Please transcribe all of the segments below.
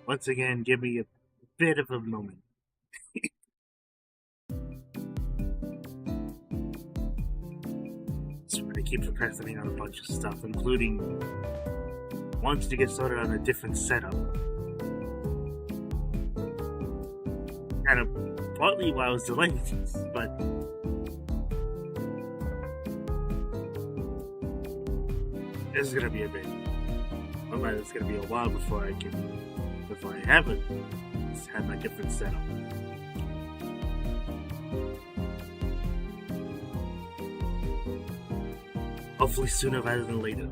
Once again, give me a bit of a moment. So I keep procrastinating on a bunch of stuff, including wanting to get started on a different setup. Kind of partly why I was delaying this, but this is gonna be a bit. It's gonna be a while before I have my different setup. Hopefully sooner rather than later.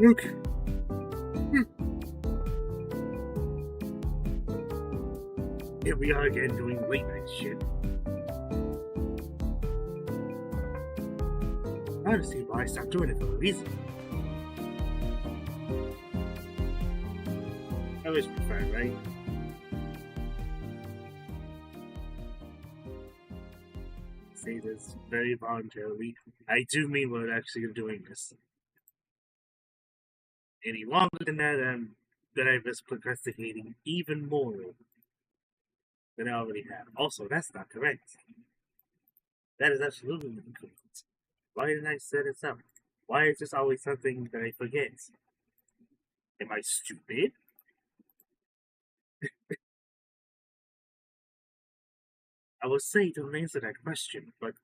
Okay. Here we are again doing late night shit. Honestly, why I stopped doing it for a reason. I always prefer, right? Say this very voluntarily. I do mean what I'm actually doing this. Any longer than that, I'm just procrastinating even more than I already have. Also, that's not correct. That is absolutely incorrect. Why didn't I set this up? Why is this always something that I forget? Am I stupid? I would say don't answer that question, but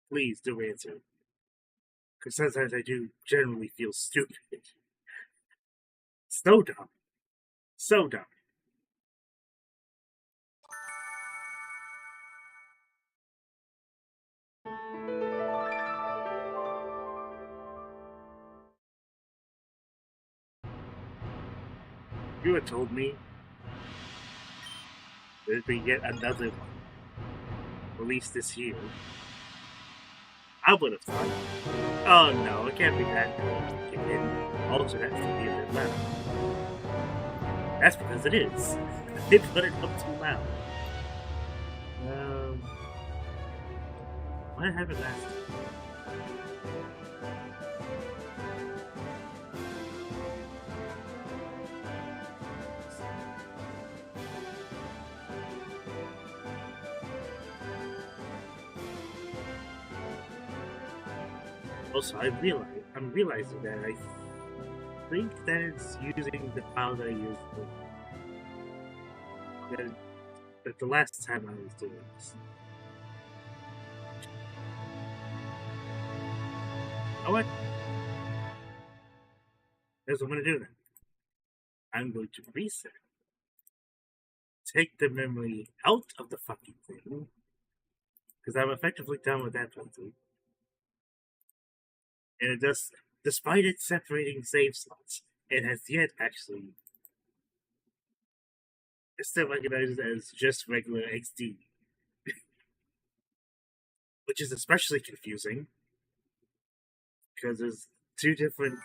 please do answer. Because sometimes I do generally feel stupid. So dumb. So dumb. You had told me there'd be yet another one released this year. I would have thought, oh no, it can't be that good. Also, that's to be a bit loud. That's because it is. They put it up too loud. What happened last time? Also, I'm realizing that I think that it's using the file that I used that the last time I was doing this. Oh what? Here's what I'm gonna do then. I'm going to reset. Take the memory out of the fucking thing. Because I'm effectively done with that playthrough. And it does, despite it separating save slots, it has yet actually still recognized as just regular XD. which is especially confusing because there's two different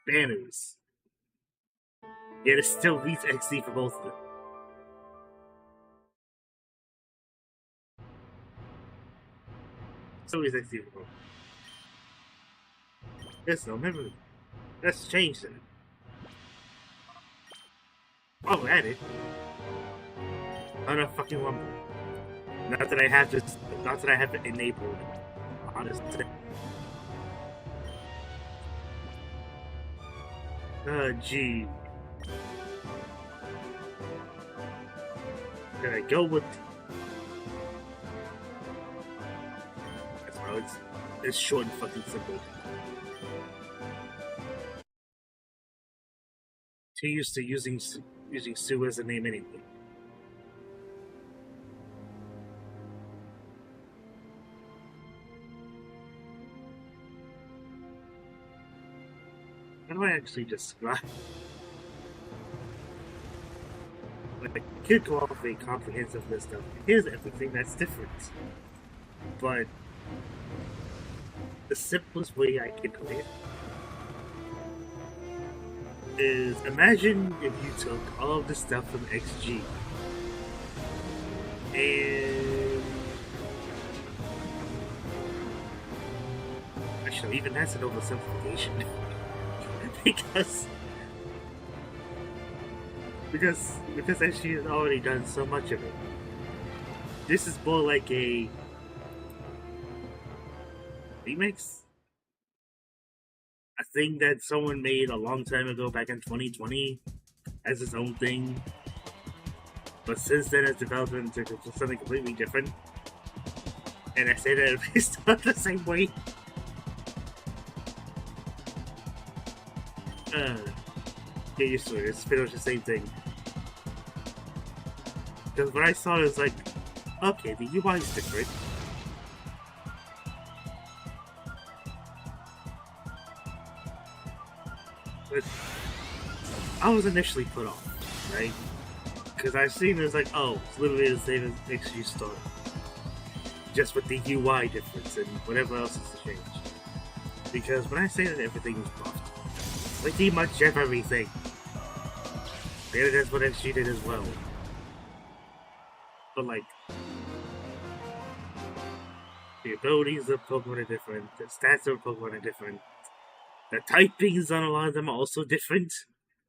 banners, yet it still reads XD for both of them. Still reads XD for both. Yes, no memory. Let's change that. Oh, we're at it. Another fucking rumble. Not that I have this. Not that I have it enabled. Honestly. Gee. Can I go with? That's why it's short and fucking simple. Too used to using Sue as a name anyway. How do I actually describe? Like, I could go off a comprehensive list of here's everything that's different, but the simplest way I can put it is imagine if you took all of the stuff from XG and actually even that's an oversimplification because XG has already done so much of it. This is more like a remix. A thing that someone made a long time ago back in 2020 as its own thing, but since then it's developed into something completely different. And I say that it's not the same way. Get used to it, it's pretty much the same thing. Because when I saw it, it was like, okay, the UI is different. But I was initially put off, right? Because I've seen it was like, oh, it's literally the same as XG Store. Just with the UI difference and whatever else is to change. Because when I say that everything was buffed, pretty much everything. Maybe that's what XG did as well. But like, the abilities of Pokemon are different, the stats of Pokemon are different, the typings on a lot of them are also different.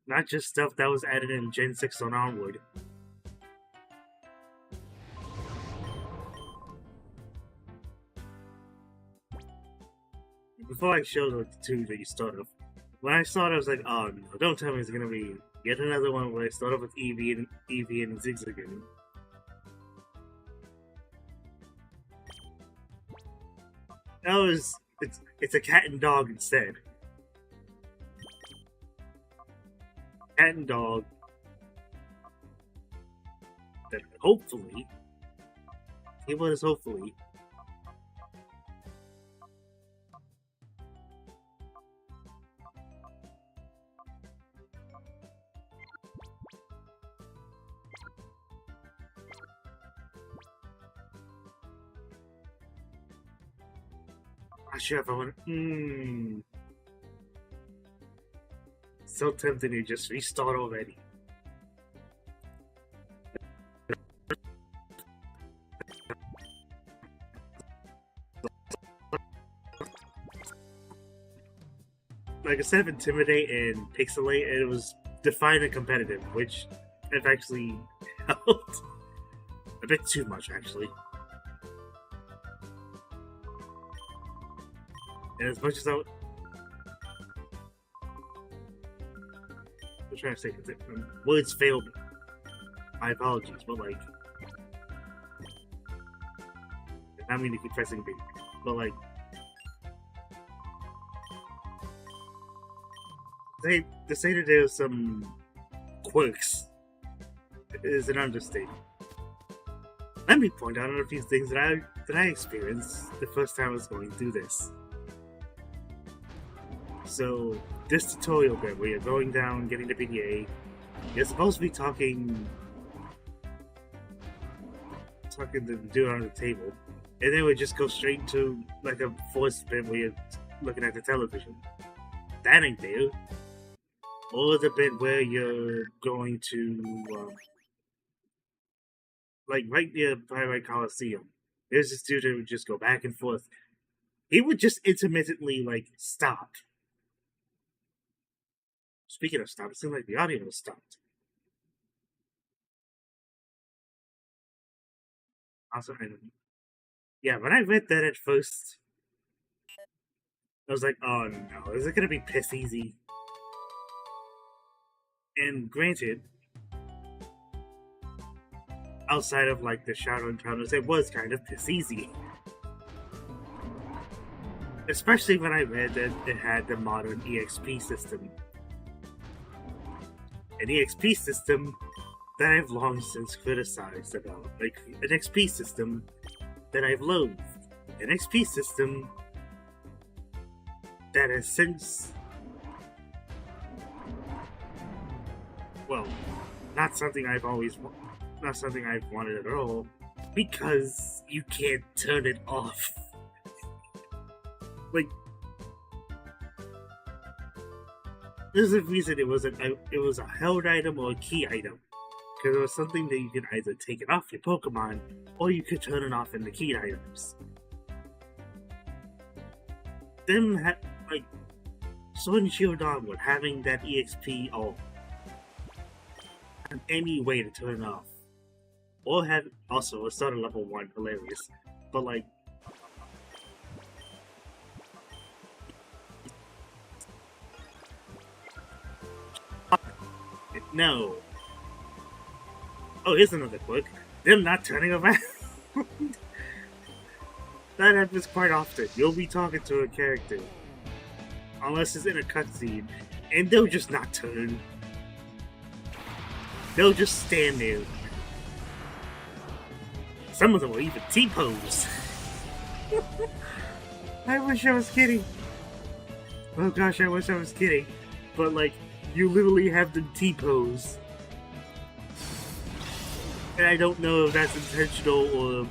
Not just stuff that was added in Gen 6 on onward. Before I showed the two that you start off, when I saw it, I was like, oh no, don't tell me it's gonna be yet another one where I start off with Eevee and Zigzagoon. No, it's a cat and dog instead. Cat and dog that hopefully, keyword is hopefully, not sure if I want. So tempting to just restart already. Like I said, Intimidate and Pixelate, it was defined and competitive, which have actually helped a bit too much, actually. And as much as I'm trying to say, words fail me. My apologies, but like, I mean to keep pressing B, but like, to say that there's some quirks is an understatement. Let me point out a few things that I experienced the first time I was going through this. So, this tutorial bit where you're going down, getting the PDA, you're supposed to be talking to the dude on the table, and then we just go straight to like a forced bit where you're looking at the television. That ain't there. Or the bit where you're going to, like right near Pirate Coliseum. There's this dude that would just go back and forth. He would just intermittently, like, stop. Speaking of stop, it seemed like the audio was stopped. Also, yeah, when I read that at first, I was like, oh no, is it gonna be piss easy? And granted, outside of like the Shadow encounters, it was kind of piss easy. Especially when I read that it had the modern EXP system. An EXP system that I've long since criticized about. Like, an XP system that I've loathed. An XP system that has since... well, not something I've wanted at all, because you can't turn it off. Like, there's a reason it was a held item or a key item, because it was something that you could either take it off your Pokemon or you could turn it off in the key items. Them like Sword and Shield onward, having that EXP or any way to turn it off, or have also a starter level 1, hilarious, but like. No. Oh, here's another quirk. Them not turning around. That happens quite often. You'll be talking to a character, unless it's in a cutscene, and they'll just not turn. They'll just stand there. Some of them will even T-pose. I wish I was kidding. Oh gosh, I wish I was kidding. But like, you literally have them T-pose. And I don't know if that's intentional or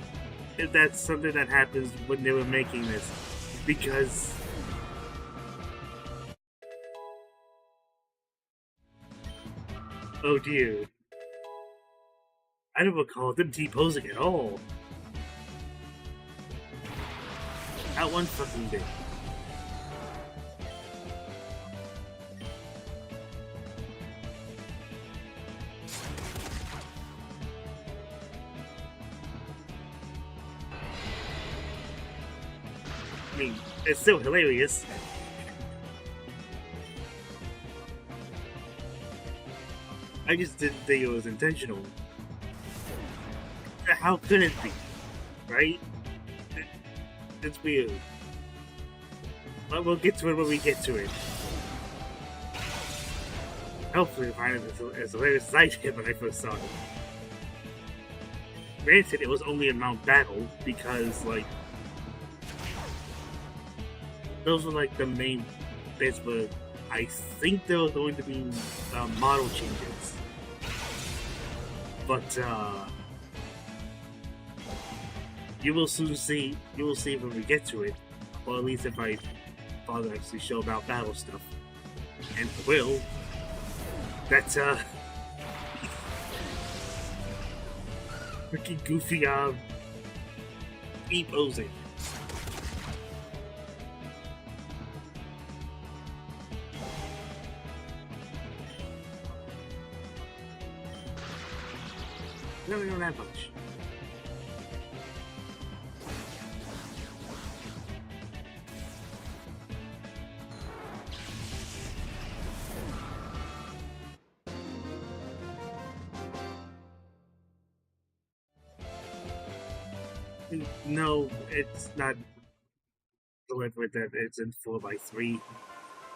if that's something that happens when they were making this. Because... oh dear. I don't recall them T-posing at all. Not one fucking bit. I mean, it's still hilarious. I just didn't think it was intentional. How could it be? Right? It's weird. But we'll get to it when we get to it. Hopefully you'll find it as hilarious as I did when I first saw it. Granted, it was only in Mount Battle because, like, those were like the main bits where I think there were going to be model changes. But you will soon see. You will see when we get to it, or at least if I bother actually show about battle stuff, and I will. That freaking goofy E-posing. Really not that much. No, it's not deliberate that it's in 4x3.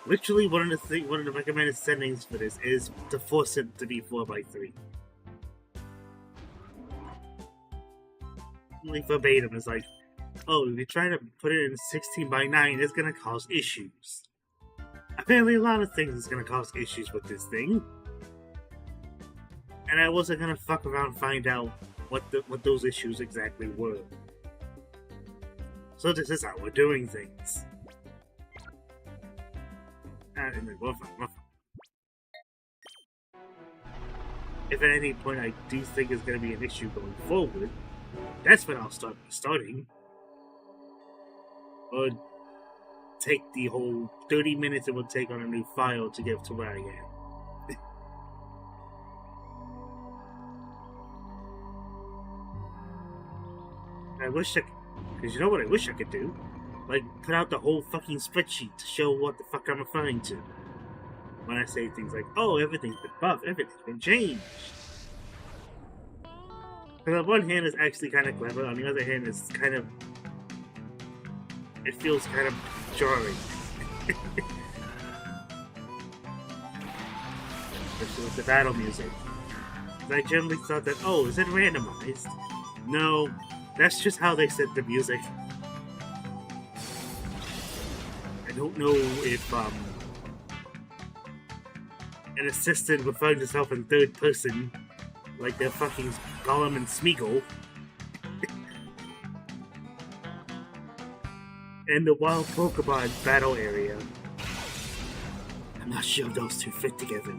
Literally, one of the recommended settings for this is to force it to be 4x3. Like verbatim, is like, oh, if you try to put it in 16x9, it's gonna cause issues. Apparently, a lot of things is gonna cause issues with this thing, and I wasn't gonna fuck around and find out what those issues exactly were. So this is how we're doing things. And then if at any point I do think it's going to be an issue going forward, that's when I'll start starting. Or take the whole 30 minutes it would take on a new file to get to where I am. I wish I could, because you know what I wish I could do? Like, put out the whole fucking spreadsheet to show what the fuck I'm referring to. When I say things like, oh, everything's been buffed, everything's been changed. Because on one hand, it's actually kind of clever, on the other hand, it's kind of... it feels kind of jarring. Especially with the battle music. I generally thought that, oh, is it randomized? No, that's just how they set the music. I don't know if an assistant referring to itself in third person, like they're fucking Gollum and Smeagol, in the wild Pokemon battle area. I'm not sure those two fit together.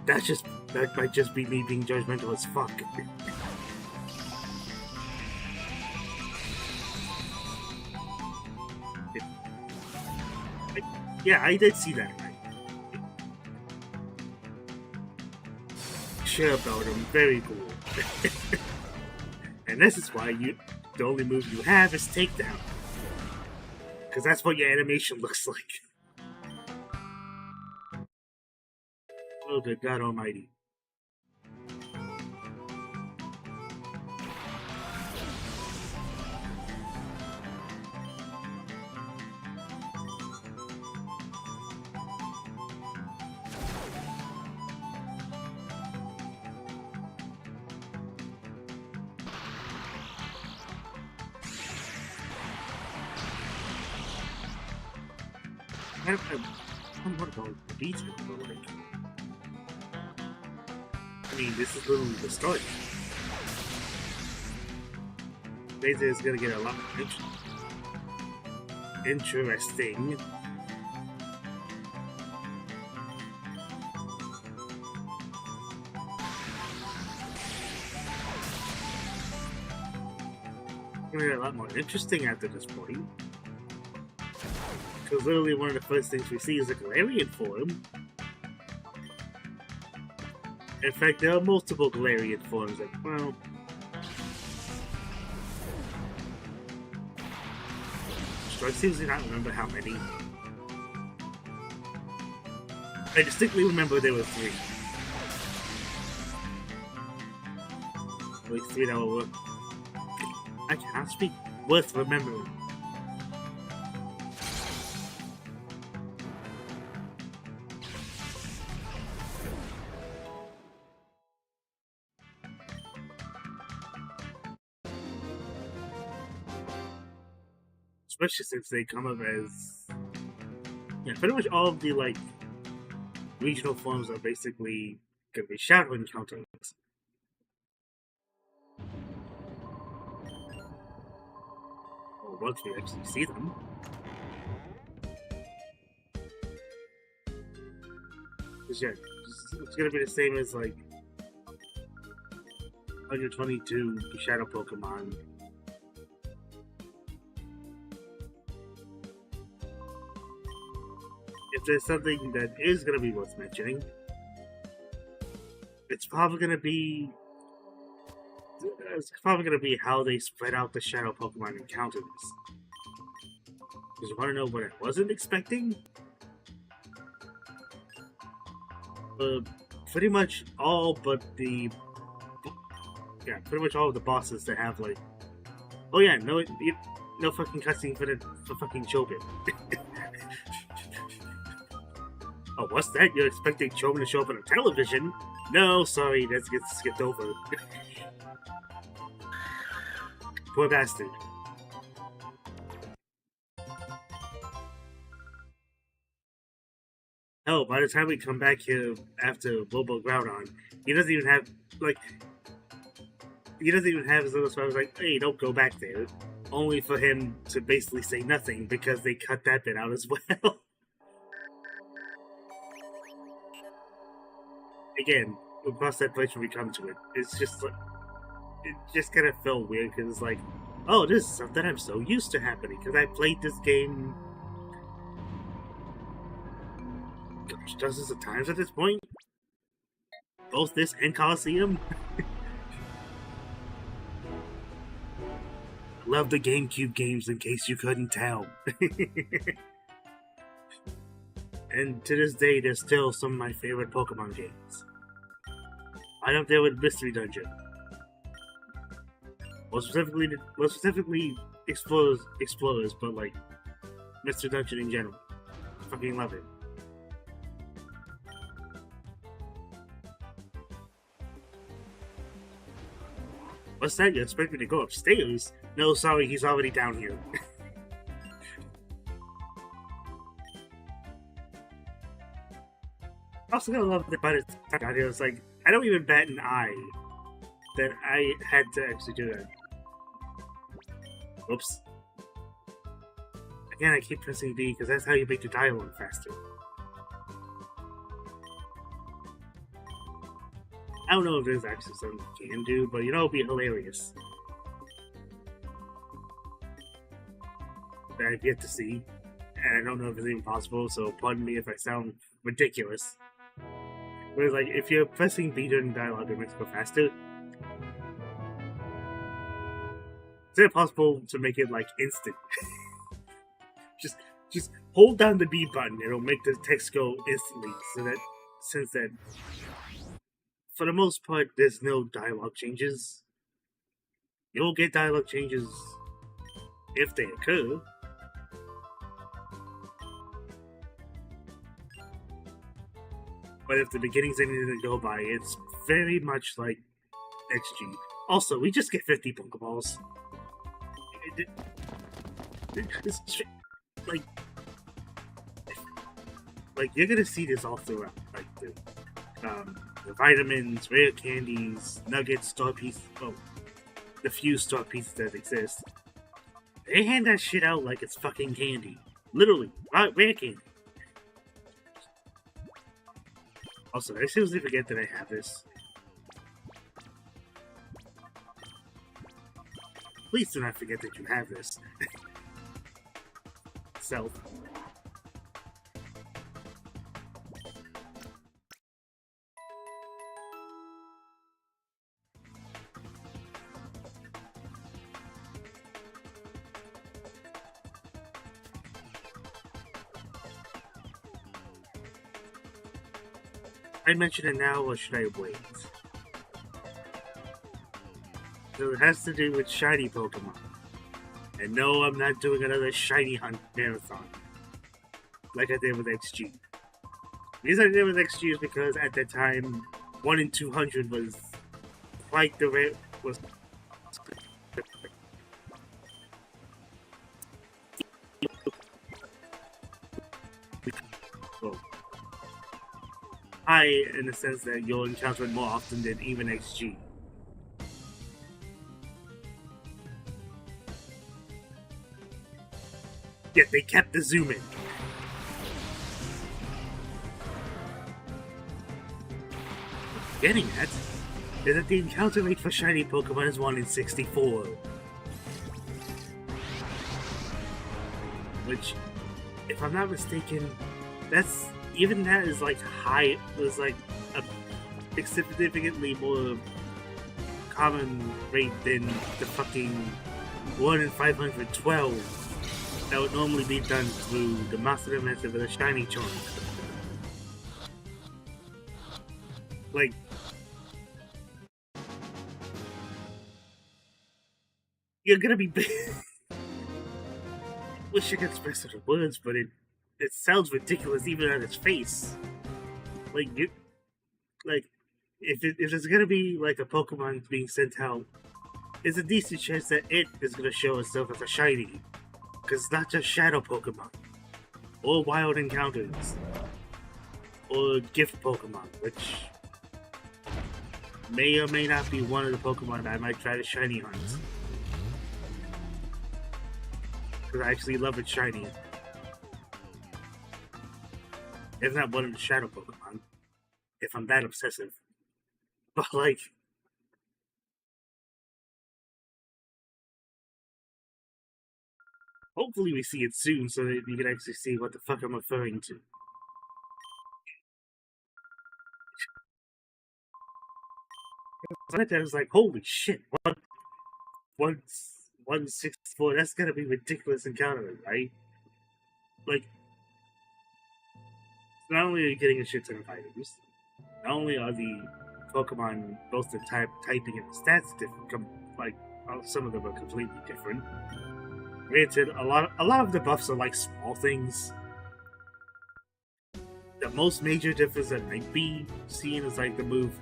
That might just be me being judgmental as fuck. Yeah, I did see that. Sure about him, very cool. And this is why the only move you have is takedown. Because that's what your animation looks like. Oh, good God Almighty. I'm not going into detail, but like, I mean, this is literally the start. Later is gonna get a lot more interesting. Gonna get a lot more interesting after this point. Because literally one of the first things we see is a Galarian form. In fact, there are multiple Galarian forms. Like, well, I seriously not remember how many. I distinctly remember there were 3. At least 3 that were I can't speak worth remembering. Especially since they come up as... yeah, pretty much all of the, like, regional forms are basically gonna be shadow encounters. Or once we actually see them. Because, yeah, it's gonna be the same as, like, 122 shadow Pokemon. If there's something that is going to be worth mentioning, it's probably going to be how they spread out the shadow Pokemon encounters. Because you want to know what I wasn't expecting? Pretty much all but the... yeah, pretty much all of the bosses that have, like... oh yeah, no fucking cutscene for fucking Chobin. Oh, what's that? You're expecting Chobin to show up on television? No, sorry, that gets skipped over. Poor bastard. Hell, by the time we come back here after Bobo Groudon, he doesn't even have, like... he doesn't even have his little spot. I was like, hey, don't go back there. only for him to basically say nothing because they cut that bit out as well. Again, we'll cross that bridge when we come to it. It's just like, it just kind of felt weird because it's like, oh, this is something I'm so used to happening because I played this game dozens of times at this point. Both this and Coliseum. Love the GameCube games in case you couldn't tell. And to this day, they're still some of my favorite Pokemon games. Right up there with Mystery Dungeon. More specifically Explorers, but like Mystery Dungeon in general. I fucking love it. What's that? You expect me to go upstairs? No, sorry, he's already down here. I also gotta love the better down here. It's like, I don't even bat an eye that I had to actually do that. Oops. Again, I keep pressing B because that's how you make the dialogue faster. I don't know if there's actually something you can do, but you know, it'd be hilarious. That I've yet to see, and I don't know if it's even possible, so pardon me if I sound ridiculous. Whereas, like, if you're pressing B during dialogue, it makes it go faster. Is it possible to make it, like, instant? just hold down the B button, it'll make the text go instantly, so that, since that, for the most part, there's no dialogue changes. You'll get dialogue changes if they occur. But if the beginning's anything to go by, it's very much like XG. Also, we just get 50 Pokeballs. Like you're gonna see this all throughout. Like the vitamins, rare candies, nuggets, star pieces. Oh, the few star pieces that exist. They hand that shit out like it's fucking candy. Literally, rare candy. Also, I seriously forget that I have this. Please do not forget that you have this. Self. I mention it now, or should I wait? So it has to do with shiny Pokemon. And no, I'm not doing another shiny hunt marathon. Like I did with XG. The reason I did with XG is because at that time, 1 in 200 was quite the rare. Was high in the sense that you'll encounter it more often than even XG. Yet they kept the zoom in. Getting at is that the encounter rate for shiny Pokemon is 1 in 64. Which, if I'm not mistaken, even that is like high, was like a significantly more common rate than the fucking 1 in 512 that would normally be done through the Master Dimension with a shiny charm. Like, you're gonna be wish I could express it in words, but it sounds ridiculous even on its face. Like, if it's gonna be like a Pokemon being sent out, there's a decent chance that it is gonna show itself as a shiny. Because it's not just Shadow Pokemon, or Wild Encounters, or Gift Pokemon, which may or may not be one of the Pokemon that I might try to shiny hunt. Because I actually love it shiny. If not one of the shadow Pokemon. If I'm that obsessive. But like... hopefully we see it soon so that you can actually see what the fuck I'm referring to. So I was like, holy shit, 164, that's gonna be ridiculous encountering, right? Like, not only are you getting a shit ton of items, not only are the Pokemon, both the typing and the stats different, like, some of them are completely different. Granted, a lot of the buffs are like small things. The most major difference that might be seen is like the move,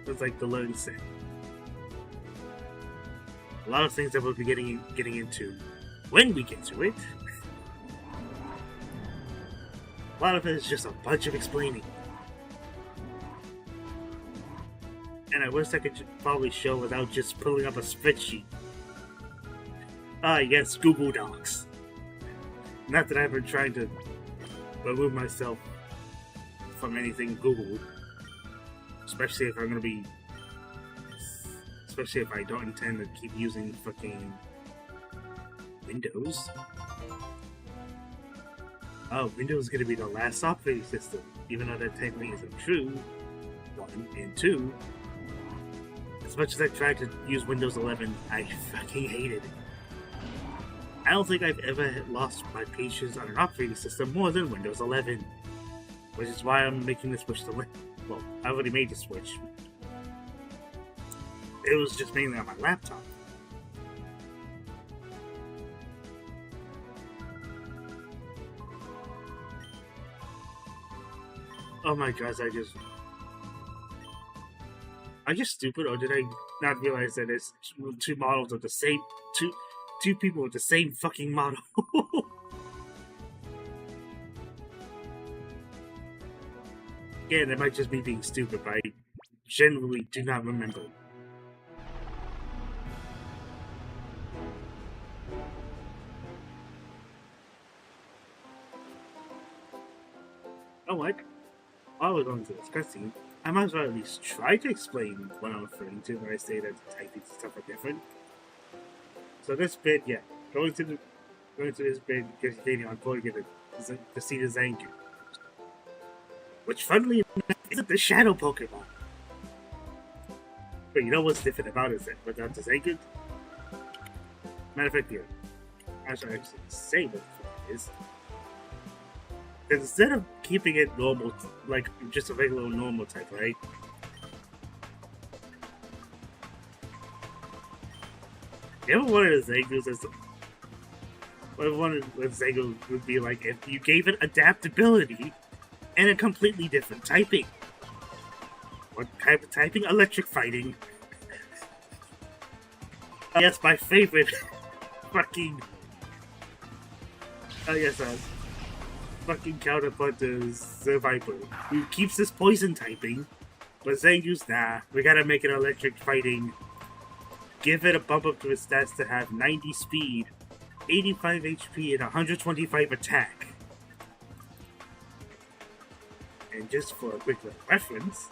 is like the learn set. A lot of things that we'll be getting into when we get to it. A lot of it is just a bunch of explaining. And I wish I could probably show without just pulling up a spreadsheet. Ah, yes, Google Docs. Not that I've been trying to remove myself from anything Google. Especially if I'm gonna be... especially if I don't intend to keep using fucking Windows. Oh, Windows is gonna be the last operating system, even though that technically isn't true. 1 and 2. As much as I tried to use Windows 11, I fucking hated it. I don't think I've ever lost my patience on an operating system more than Windows 11. Which is why I'm making the switch to Linux. Well, I already made the switch. It was just mainly on my laptop. Oh my gosh, I'm just stupid, or did I not realize that it's two models of the same... Two people with the same fucking model? Yeah, that might just be being stupid, but I generally do not remember. Oh, what? While we're going to this cutscene, I might as well at least try to explain what I'm referring to when I say that the typing stuff are different. So this bit, yeah, going to this bit gives you on board to see the Zangoose. Which, funnily enough, isn't the shadow Pokemon. But you know what's different about it without the Zangoose? Matter of fact, here, I should actually say what it is. Instead of keeping it normal, like just a regular normal type, right? You ever wanted a Zangoose as what one with Zangoose would be like if you gave it adaptability and a completely different typing. What type of typing? Electric fighting. Yes, my favorite fucking... Oh yes, fucking counterpart is Viper, who keeps this poison typing, but Zangoose, nah, we gotta make it electric fighting. Give it a bump up to its stats to have 90 speed, 85 HP, and 125 attack. And just for a quick reference,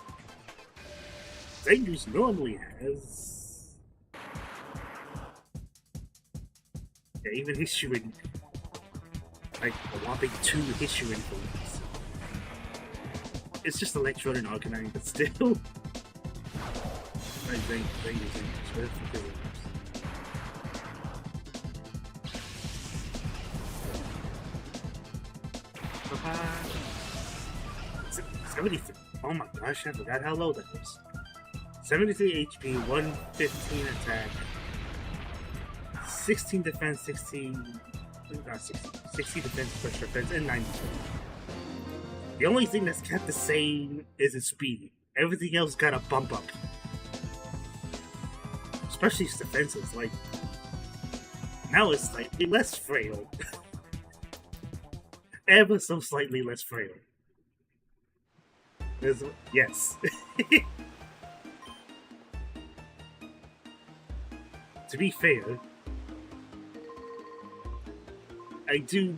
Zangoose normally has... yeah, even Hishuin, like a whopping 2 Hishuin points. It's just Electrode and Arcanine, but still... Oh my gosh, I forgot how low that was. 73 HP, 115 attack, 16 defense, 16 defense, plus defense, and 9 defense. The only thing that's kept the same is its speed. Everything else got a bump up. Especially its defenses, like... now it's slightly less frail. Ever so slightly less frail. Yes. To be fair, I do.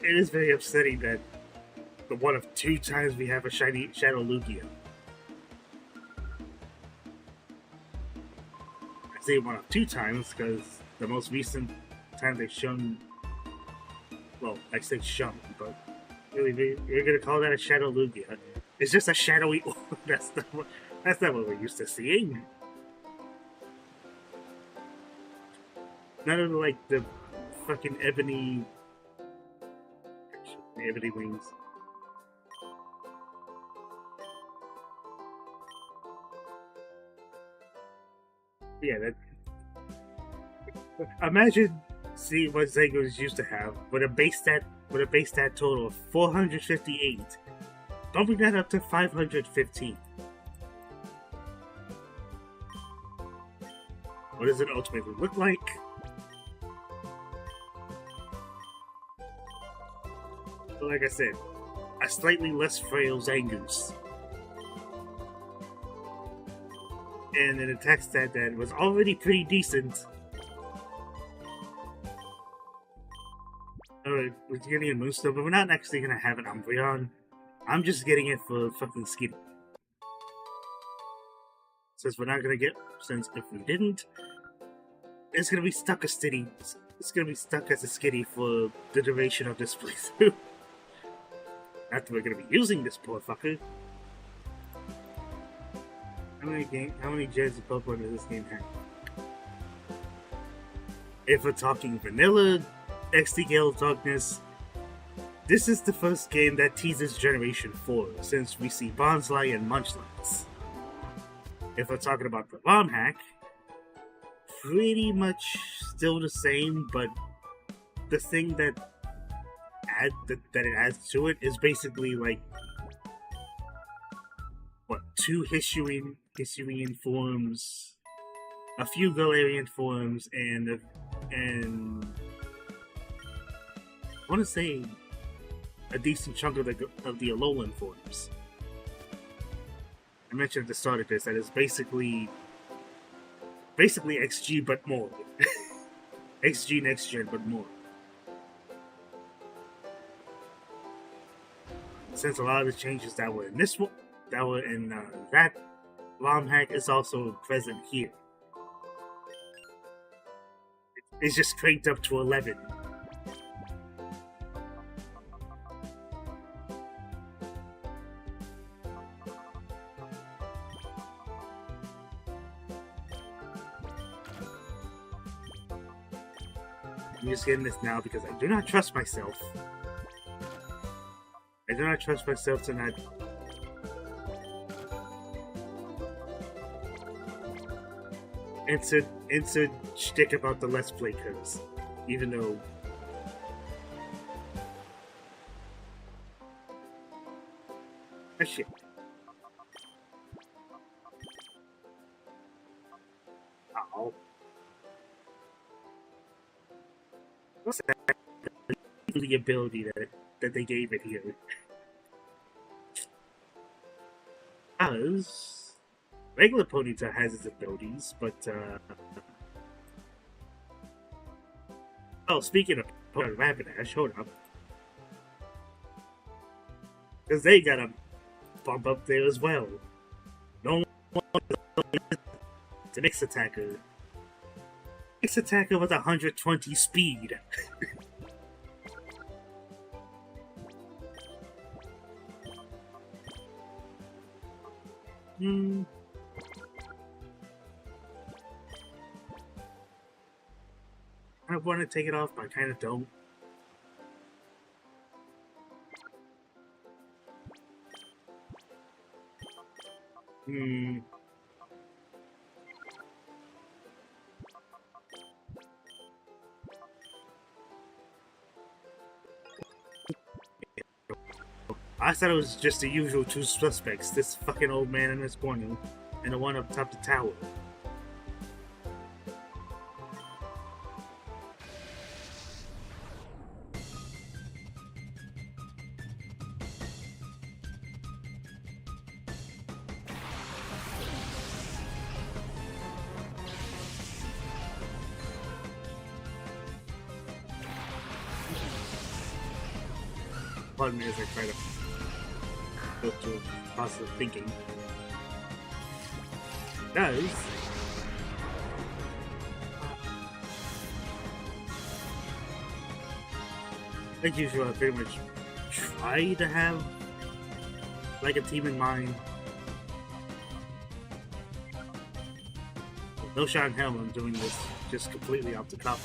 It is very upsetting that the one of 2 times we have a shiny Shadow Lugia. I say one of 2 times because the most recent time they've shown. Well, I say shown, but really, you're gonna call that a Shadow Lugia? It's just a shadowy. That's not what we're used to seeing. None of like the fucking ebony wings. Yeah, that. Imagine seeing what Zegos used to have with a base stat total of 458, bumping that up to 515. What does it ultimately look like? But like I said, a slightly less frail Zangoose. And an attack stat that was already pretty decent. Alright, we're getting a Moonstone, but we're not actually gonna have an Umbreon. I'm just getting it for fucking Skitty. Since we're not gonna get, since if we didn't, it's gonna be stuck as Skitty. It's gonna be stuck as a Skitty for the duration of this playthrough. Not that we're gonna be using this poor fucker. How many gens of Pokemon does this game have? If we're talking vanilla XD Gale Darkness, this is the first game that teases Generation 4, since we see Bonsly and Munchlax. If we're talking about the romhack, pretty much still the same, but the thing that it adds to it is basically like what, 2 Hisuian forms, a few Galarian forms, and I want to say a decent chunk of the Alolan forms. I mentioned at the start of this that it's basically XG but more. XG next gen but more. Since a lot of the changes that were in this one, that were in that romhack is also present here. It's just cranked up to 11. I'm just getting this now because I do not trust myself. I do not trust myself to not. Insert shtick about the Let's Play curse, even though. Ah, shit. Oh. What's that? The ability that they gave it here. Because regular Ponyta has its abilities, but oh, speaking of Rapidash, hold up, because they got a bump up there as well. No one to Mix Attacker. Mix Attacker with 120 speed. I want to take it off, but I kind of don't. I thought it was just the usual 2 suspects, this fucking old man in this corner, and the one up top the tower. pardon me as I try to go through positive thinking. Does like usual, I pretty much try to have like a team in mind. No shot in hell I'm doing this just completely off the cuff.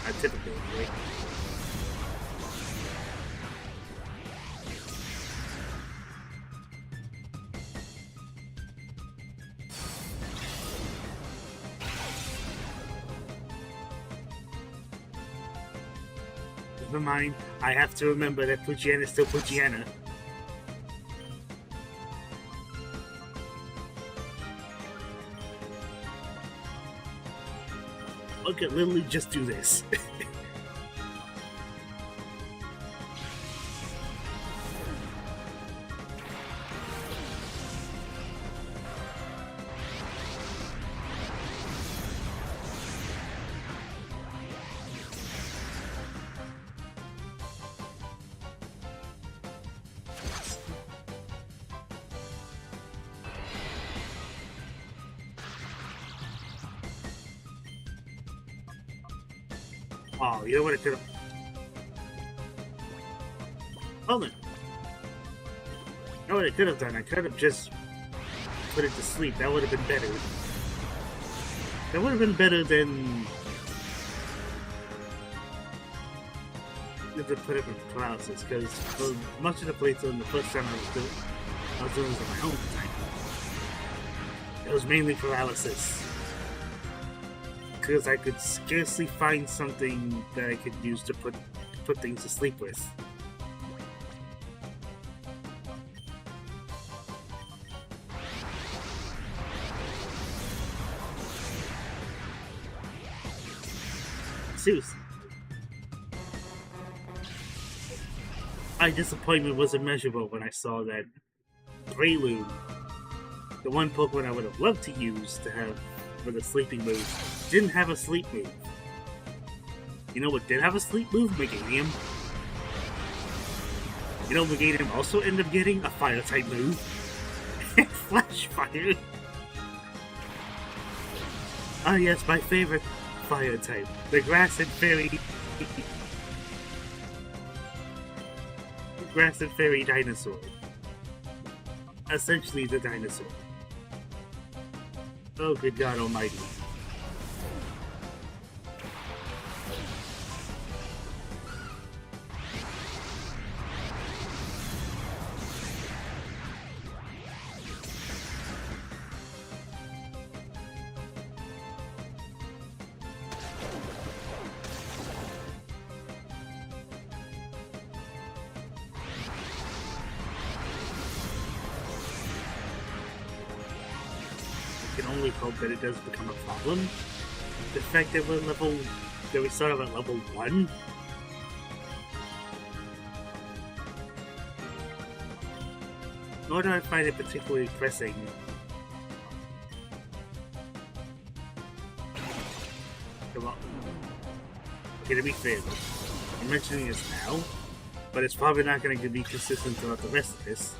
I typically anyway. Never mind, I have to remember that Poochyena is still Poochyena. I could literally just do this. Oh, you know what I could have... Hold on. You know what I could have done? I could have just put it to sleep. That would have been better. That would have been better than... to put it in paralysis, because for much of the playthrough, the first time I was doing this on my own time. It was mainly paralysis. Because I could scarcely find something that I could use to put things to sleep with. Seriously. My disappointment was immeasurable when I saw that Prelude, the one Pokemon I would have loved to use to have with a sleeping move, didn't have a sleep move. You know what did have a sleep move? Meganium. You know Meganium also ended up getting a fire type move. Flash fire. Ah yes, my favorite fire type. The grass and fairy. Grass and fairy dinosaur. Essentially the dinosaur. Oh, good God almighty. I can only hope that it does become a problem. The fact that we started at level 1. Nor do I find it particularly pressing. Come on. Okay, to be fair, I'm mentioning this now, but it's probably not going to be consistent throughout the rest of this.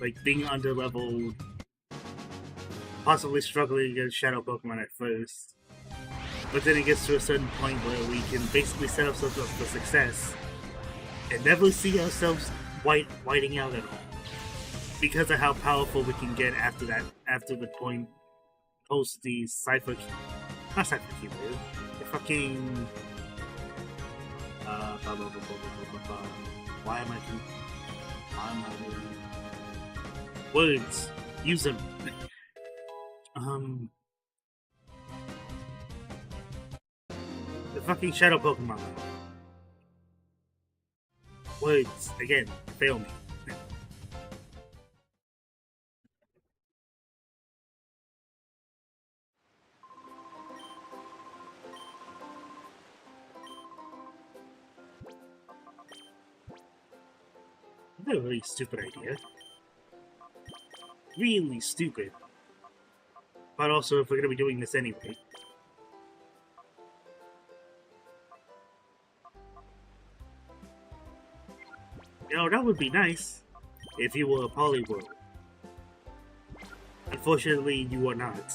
Like, being under level, possibly struggling against Shadow Pokemon at first, but then it gets to a certain point where we can basically set ourselves up for success and never see ourselves whiting out at all because of how powerful we can get after that, after the point post the not Cypher Keyblade, the fucking why am I words, use them. The fucking Shadow Pokemon. Words, again, fail me. That's a really stupid idea. Really stupid. But also, if we're gonna be doing this anyway. You know, that would be nice if you were a polyworld. Unfortunately, you are not.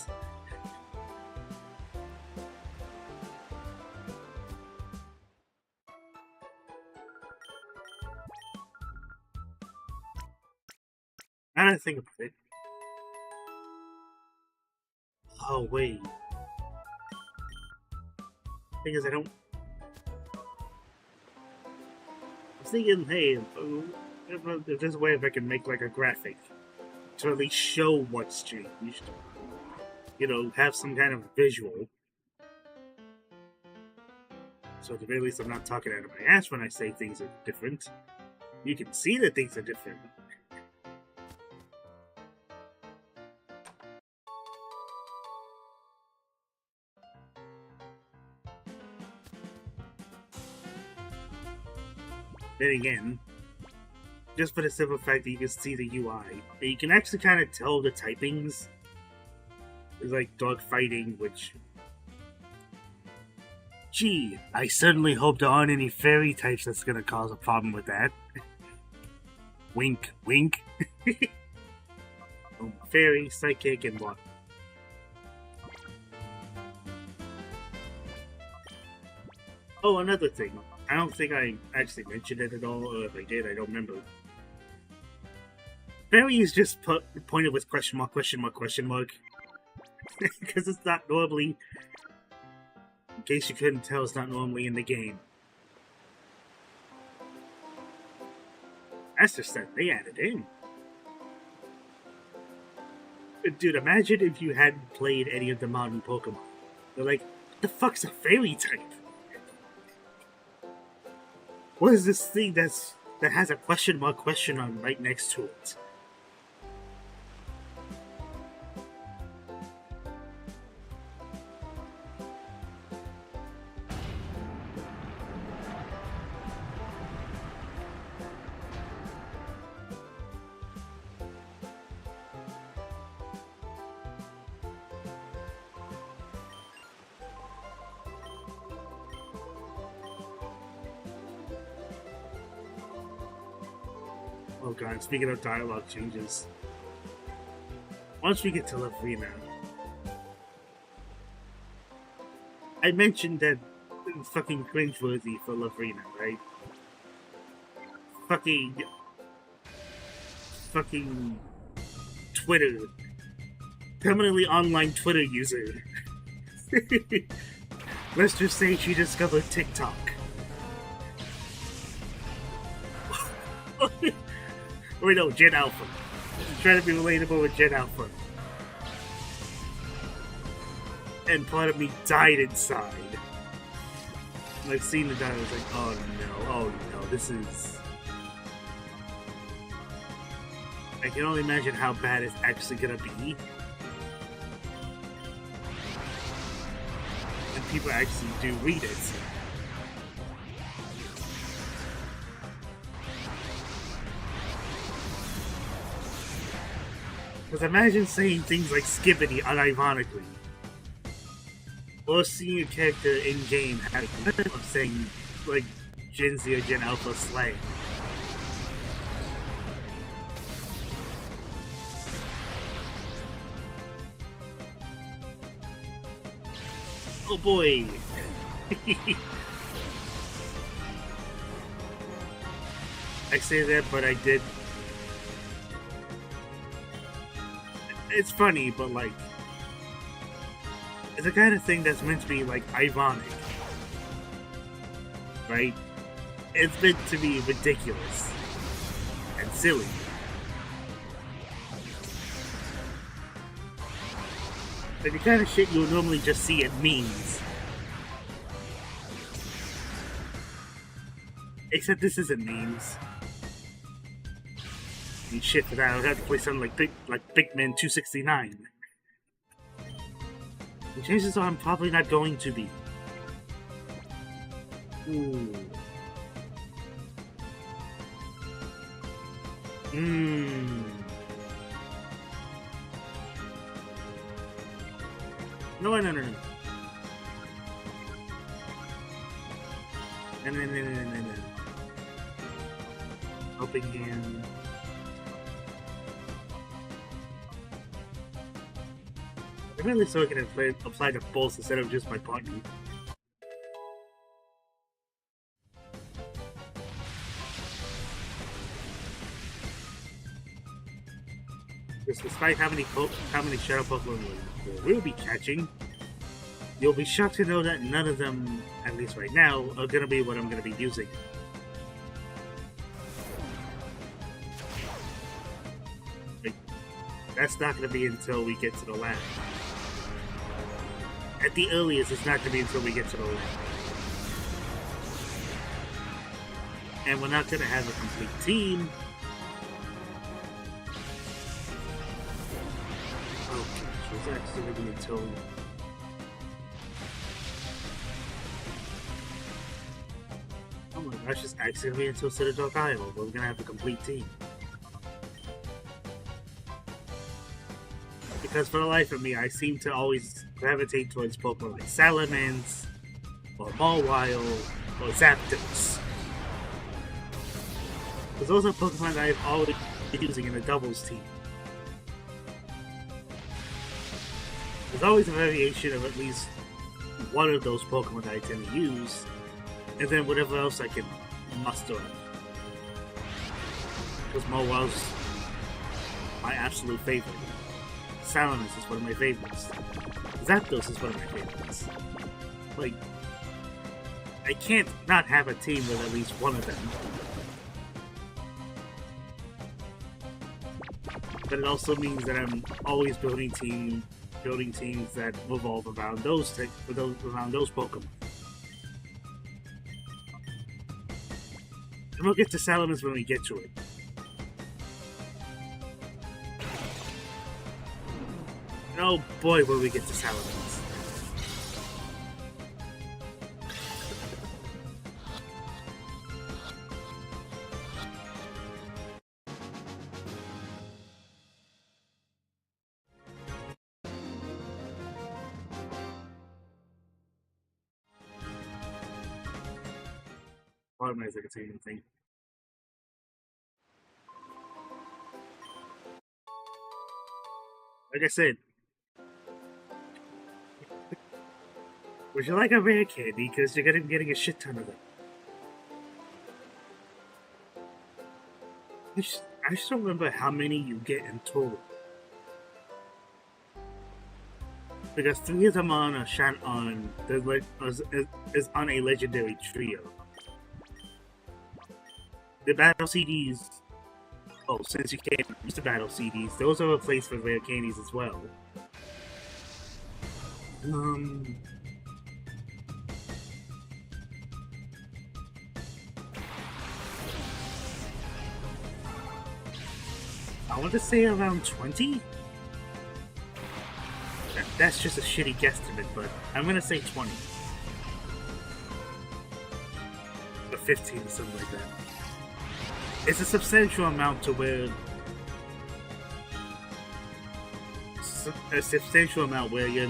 Now that I think about it. Oh, wait. Thing is, I don't. I was thinking, hey, if there's a way if I can make like a graphic to at least show what's changed. You know, have some kind of visual. So at the very least, I'm not talking out of my ass when I say things are different. You can see that things are different. Then again, just for the simple fact that you can see the UI, you can actually kind of tell the typings. It's like dog fighting, which... Gee, I certainly hope there aren't any fairy types that's gonna cause a problem with that. Wink, wink. Fairy, psychic, and what? Oh, another thing. I don't think I actually mentioned it at all, or if I did, I don't remember. Fairy is just pointed with question mark, question mark, question mark. Because it's not normally... In case you couldn't tell, it's not normally in the game. That's just that they added in. Dude, imagine if you hadn't played any of the modern Pokemon. They're like, what the fuck's a fairy type? What is this thing that has a question mark right next to it? Oh god, speaking of dialogue changes. Once we get to Lavrina, I mentioned that it's fucking cringeworthy for Lavrina, right? Fucking Twitter. Permanently online Twitter user. Let's just say she discovered TikTok. Or no, Gen Alpha. I'm trying to be relatable with Gen Alpha. And part of me died inside. When I've seen the dialogue, I was like, oh no, this is... I can only imagine how bad it's actually gonna be. And people actually do read it. Because imagine saying things like skibbity unironically. Or seeing a character in-game saying, like, Gen Z or Gen Alpha slang. Oh boy! I say that, but I did... It's funny, but like... It's the kind of thing that's meant to be, like, ironic. Right? It's meant to be ridiculous. And silly. Like the kind of shit you'll normally just see in memes. Except this isn't memes. I mean, shit for that, I would have to play something like Pikmin 269. The chances are I'm probably not going to be. Ooh. No. Helping Hand. I really so I can apply the pulse instead of just my partner. Because despite how many shadow Pokemon we'll be catching, you'll be shocked to know that none of them, at least right now, are gonna be what I'm gonna be using. Like, that's not gonna be until we get to the lab. At the earliest, it's not gonna be until we get to the lab. And we're not gonna have a complete team. Oh gosh, it's actually gonna be until... Oh my gosh, it's actually gonna be until Citadel Isle, where we're gonna have a complete team. Because for the life of me, I seem to always gravitate towards Pokemon like Salamence, or Mawile, or Zapdos. Because those are Pokemon that I've always been using in a doubles team. There's always a variation of at least one of those Pokemon that I tend to use, and then whatever else I can muster up. Because Mawile's my absolute favorite. Salamence is one of my favorites. Zapdos is one of my favorites. Like, I can't not have a team with at least one of them. But it also means that I'm always building teams that revolve around those Pokemon. And we'll get to Salamence when we get to it. Oh boy, will we get to Salamence. Why am I saying anything? Like I said, would you like a rare candy? Because you're gonna be getting a shit ton of them. I just don't remember how many you get in total. Because 3 of them are on is on a legendary trio. The battle CDs. Oh, since you can't use the battle CDs, those are replaced with rare candies as well. I want to say around 20? That's just a shitty guesstimate, but I'm gonna say 20. Or 15 or something like that. It's a substantial amount to where... A substantial amount where you're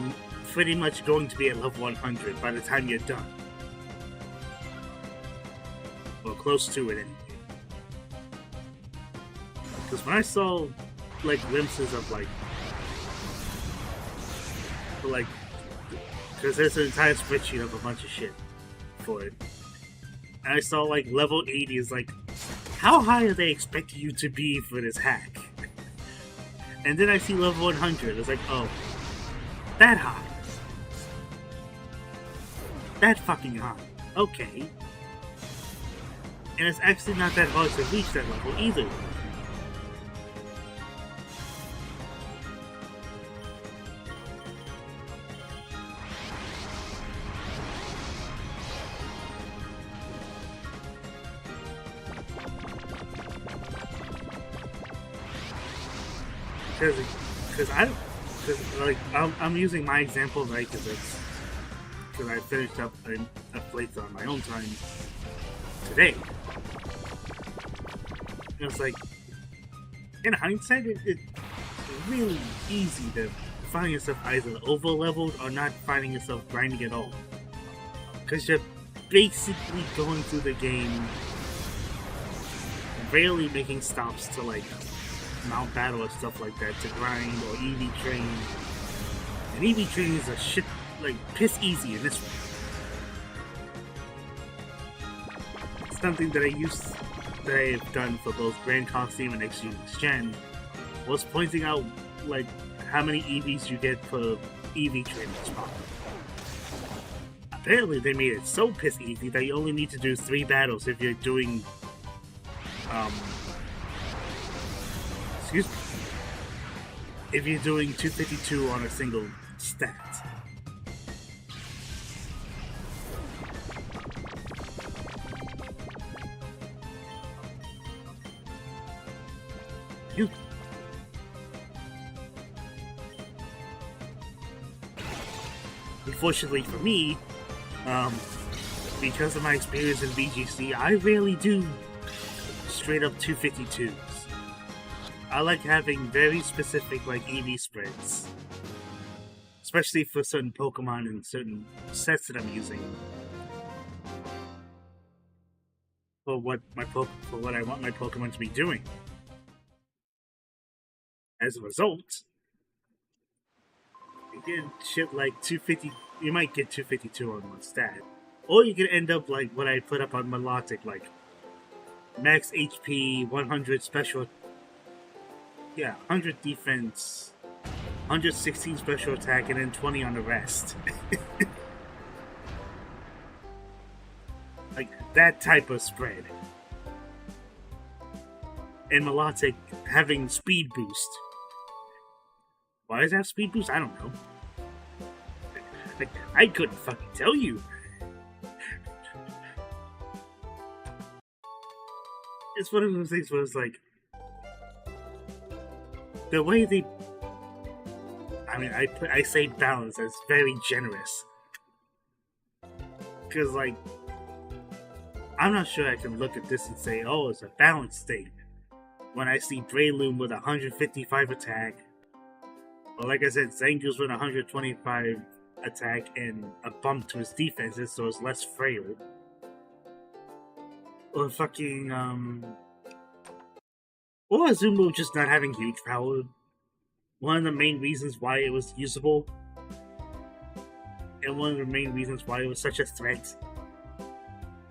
pretty much going to be at level 100 by the time you're done. Or close to it anyway. Because when I saw, like, glimpses of, like... Because there's an entire spreadsheet of a bunch of shit for it. And I saw, like, level 80 is like... How high are they expecting you to be for this hack? And then I see level 100. It's like, oh, that high. That fucking high. Okay. And it's actually not that hard to reach that level either. Because I'm using my example, right? Because I finished up a playthrough on my own time today. And it's like, in hindsight, it's really easy to find yourself either over leveled or not finding yourself grinding at all. Because you're basically going through the game rarely making stops to like Mount Battle or stuff like that to grind or EV train. And EV train is a shit like piss easy in this one. It's something that I've done for both Grand Costume and Next Gen was pointing out like how many EVs you get per EV train spot. Apparently they made it so piss easy that you only need to do 3 battles if you're doing excuse me, if you're doing 252 on a single stat. Unfortunately for me, because of my experience in VGC, I rarely do straight up 252s. I like having very specific like EV spreads, especially for certain Pokemon and certain sets that I'm using for what I want my Pokemon to be doing. As a result, you get shit like 250. You might get 252 on one stat, or you can end up like what I put up on Melodic, like max HP, 100 special. Yeah, 100 defense, 116 special attack, and then 20 on the rest. Like, that type of spread. And Melodic having speed boost. Why does it have speed boost? I don't know. Like, I couldn't fucking tell you. It's one of those things where it's like, the way they, I mean, I say balance as very generous, because like, I'm not sure I can look at this and say, oh, it's a balanced state, when I see Breloom with 155 attack, or like I said, Zangoose with 125 attack and a bump to his defenses so it's less frail, or fucking, or Azumarill just not having huge power. One of the main reasons why it was usable, and one of the main reasons why it was such a threat.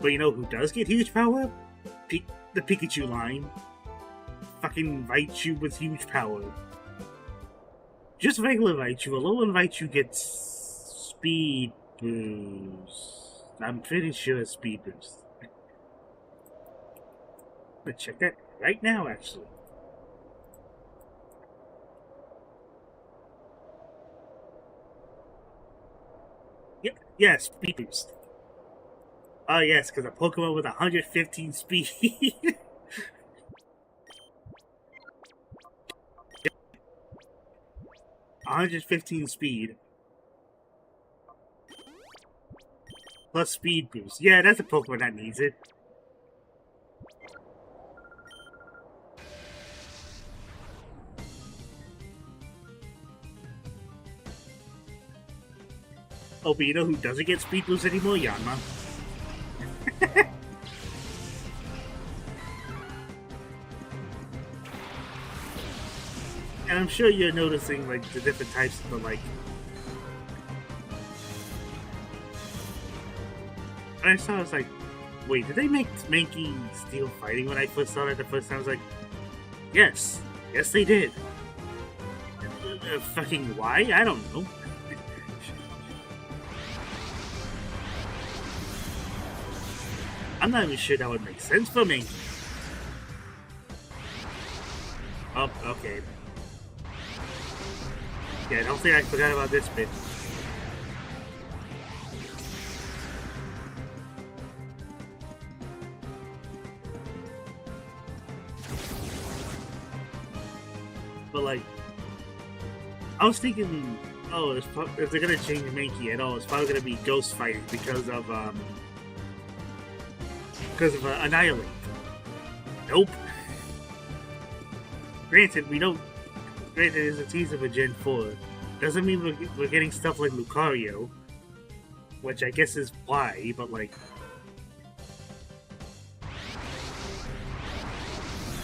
But you know who does get huge power? The Pikachu line. Fucking Raichu with huge power. Just regular Raichu. Alolan Raichu gets speed boost. I'm pretty sure it's speed boost. Let's check that right now, actually. Yep, yeah, speed boost. Oh yes, because a Pokemon with 115 speed. 115 speed. Plus speed boost. Yeah, that's a Pokemon that needs it. Oh, but you know who doesn't get speed boost anymore? Yanma. And I'm sure you're noticing, like, the different types of the, like... And I saw, I was like, wait, did they make Mankey Steel Fighting when I first saw it the first time? I was like, yes. Yes, they did. Fucking why? I don't know. I'm not even sure that would make sense for me. Oh, okay. Yeah, I don't think I forgot about this bit. But like, I was thinking, oh, if they're gonna change Mankey at all, it's probably gonna be ghost fighting because of Annihilate. Nope. Granted, we don't. Granted, it's a teaser for Gen 4. Doesn't mean we're getting stuff like Lucario, which I guess is why. But like,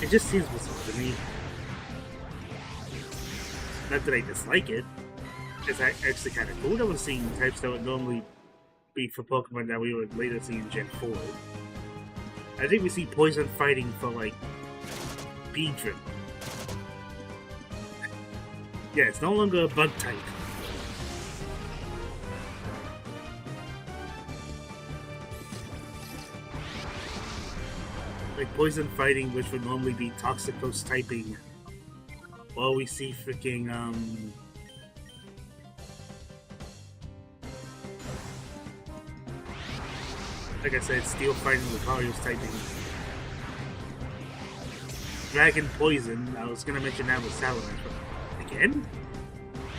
It just seems bizarre to me. Not that I dislike it. It's actually kind of cool that we're seeing types that would normally be for Pokemon that we would later see in Gen 4. I think we see Poison fighting for, like, Beedrill. Yeah, it's no longer a bug type. Like Poison fighting, which would normally be Toxicos typing. Well, we see freaking, like I said, Steel fighting Lucario's typing. Dragon Poison, I was gonna mention that with Salamence, but again?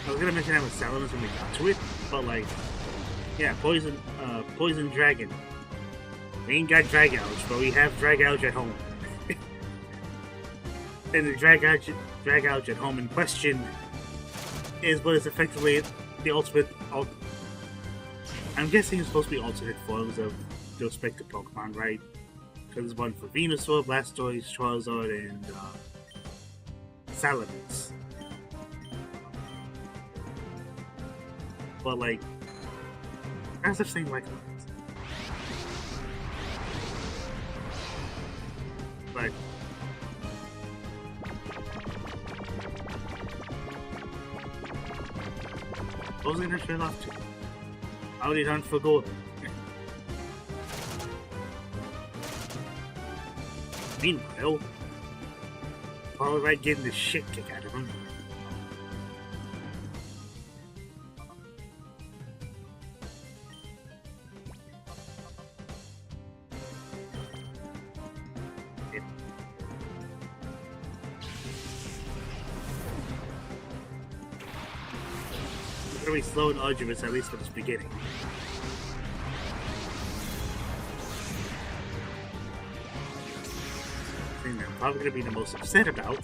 I was gonna mention that with Salamence when we got to it, but like, yeah, Poison Dragon. We ain't got Dragouge, but we have Dragouge at home. And the Dragouge at home in question is what is effectively the ultimate. I'm guessing it's supposed to be alternate forms of the respective Pokemon, right? Because there's one for Venusaur, Blastoise, Charizard, and Salamence. But like, that's the same like. But what was I gonna trail off to? How did hunt for gold? Meanwhile, Polyride getting the shit kicked out of him. Very slow and arduous, at least for this beginning. The thing that I'm probably going to be the most upset about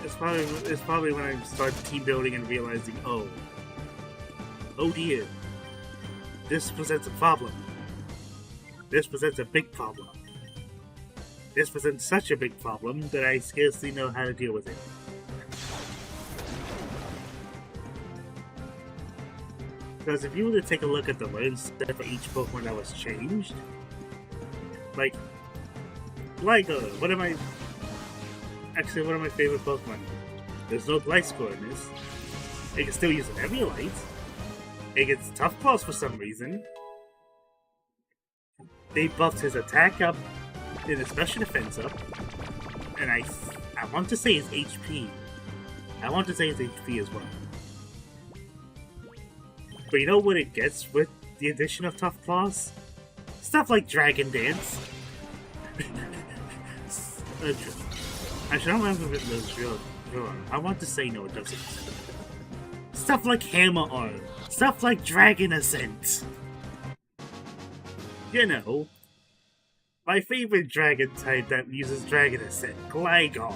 is probably when I start team building and realizing, oh dear, this presents a problem. This presents a big problem. This presents such a big problem that I scarcely know how to deal with it. Because if you were to take a look at the learn set for each Pokemon that was changed, like one of my favorite Pokemon. There's no Gliscor in this. It can still use an Eviolite. It gets Tough Claws for some reason. They buffed his attack up and his special defense up. And I want to say his HP. I want to say his HP as well. But you know what it gets with the addition of Tough Claws? Stuff like Dragon Dance. I don't remember if it was real. I want to say no, it doesn't. Stuff like Hammer Arm. Stuff like Dragon Ascent. You know, my favorite dragon type that uses Dragon Ascent, Gligar.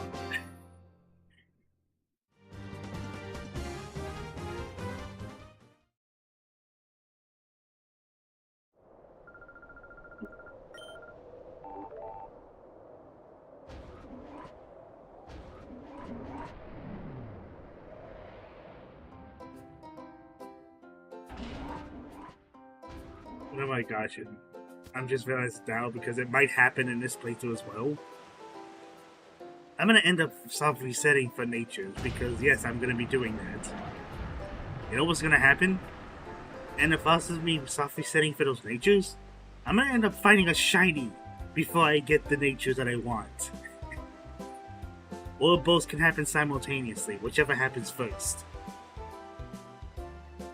Oh my gosh, I'm just realizing now because it might happen in this playthrough as well. I'm gonna end up soft resetting for natures because yes, I'm gonna be doing that. You know what's gonna happen? And if us is me soft resetting for those natures, I'm gonna end up finding a shiny before I get the natures that I want. Or both can happen simultaneously, whichever happens first.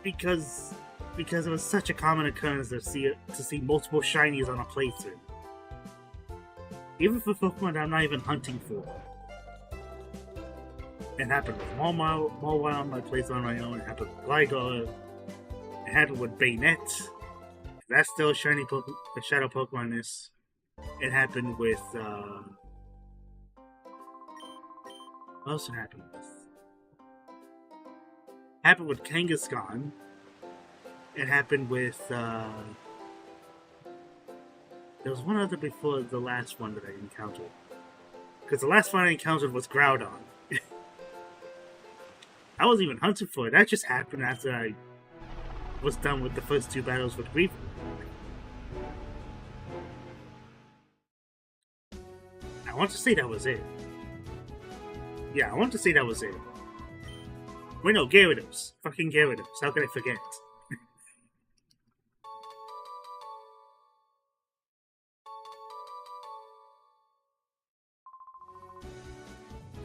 Because it was such a common occurrence to see multiple shinies on a playthrough. Even for Pokemon that I'm not even hunting for. It happened with Mawile on my playthrough on my own, it happened with Gligar, it happened with Bayonet. That's still a shiny a shadow Pokemon in this. It happened with what else it happened with? Happened with Kangaskhan. It happened with There was one other before the last one that I encountered. Because the last one I encountered was Groudon. I wasn't even hunting for it. That just happened after I was done with the first 2 battles with Weaver. I want to say that was it. Yeah, I want to say that was it. Wait, no, Gyarados. Fucking Gyarados. How could I forget?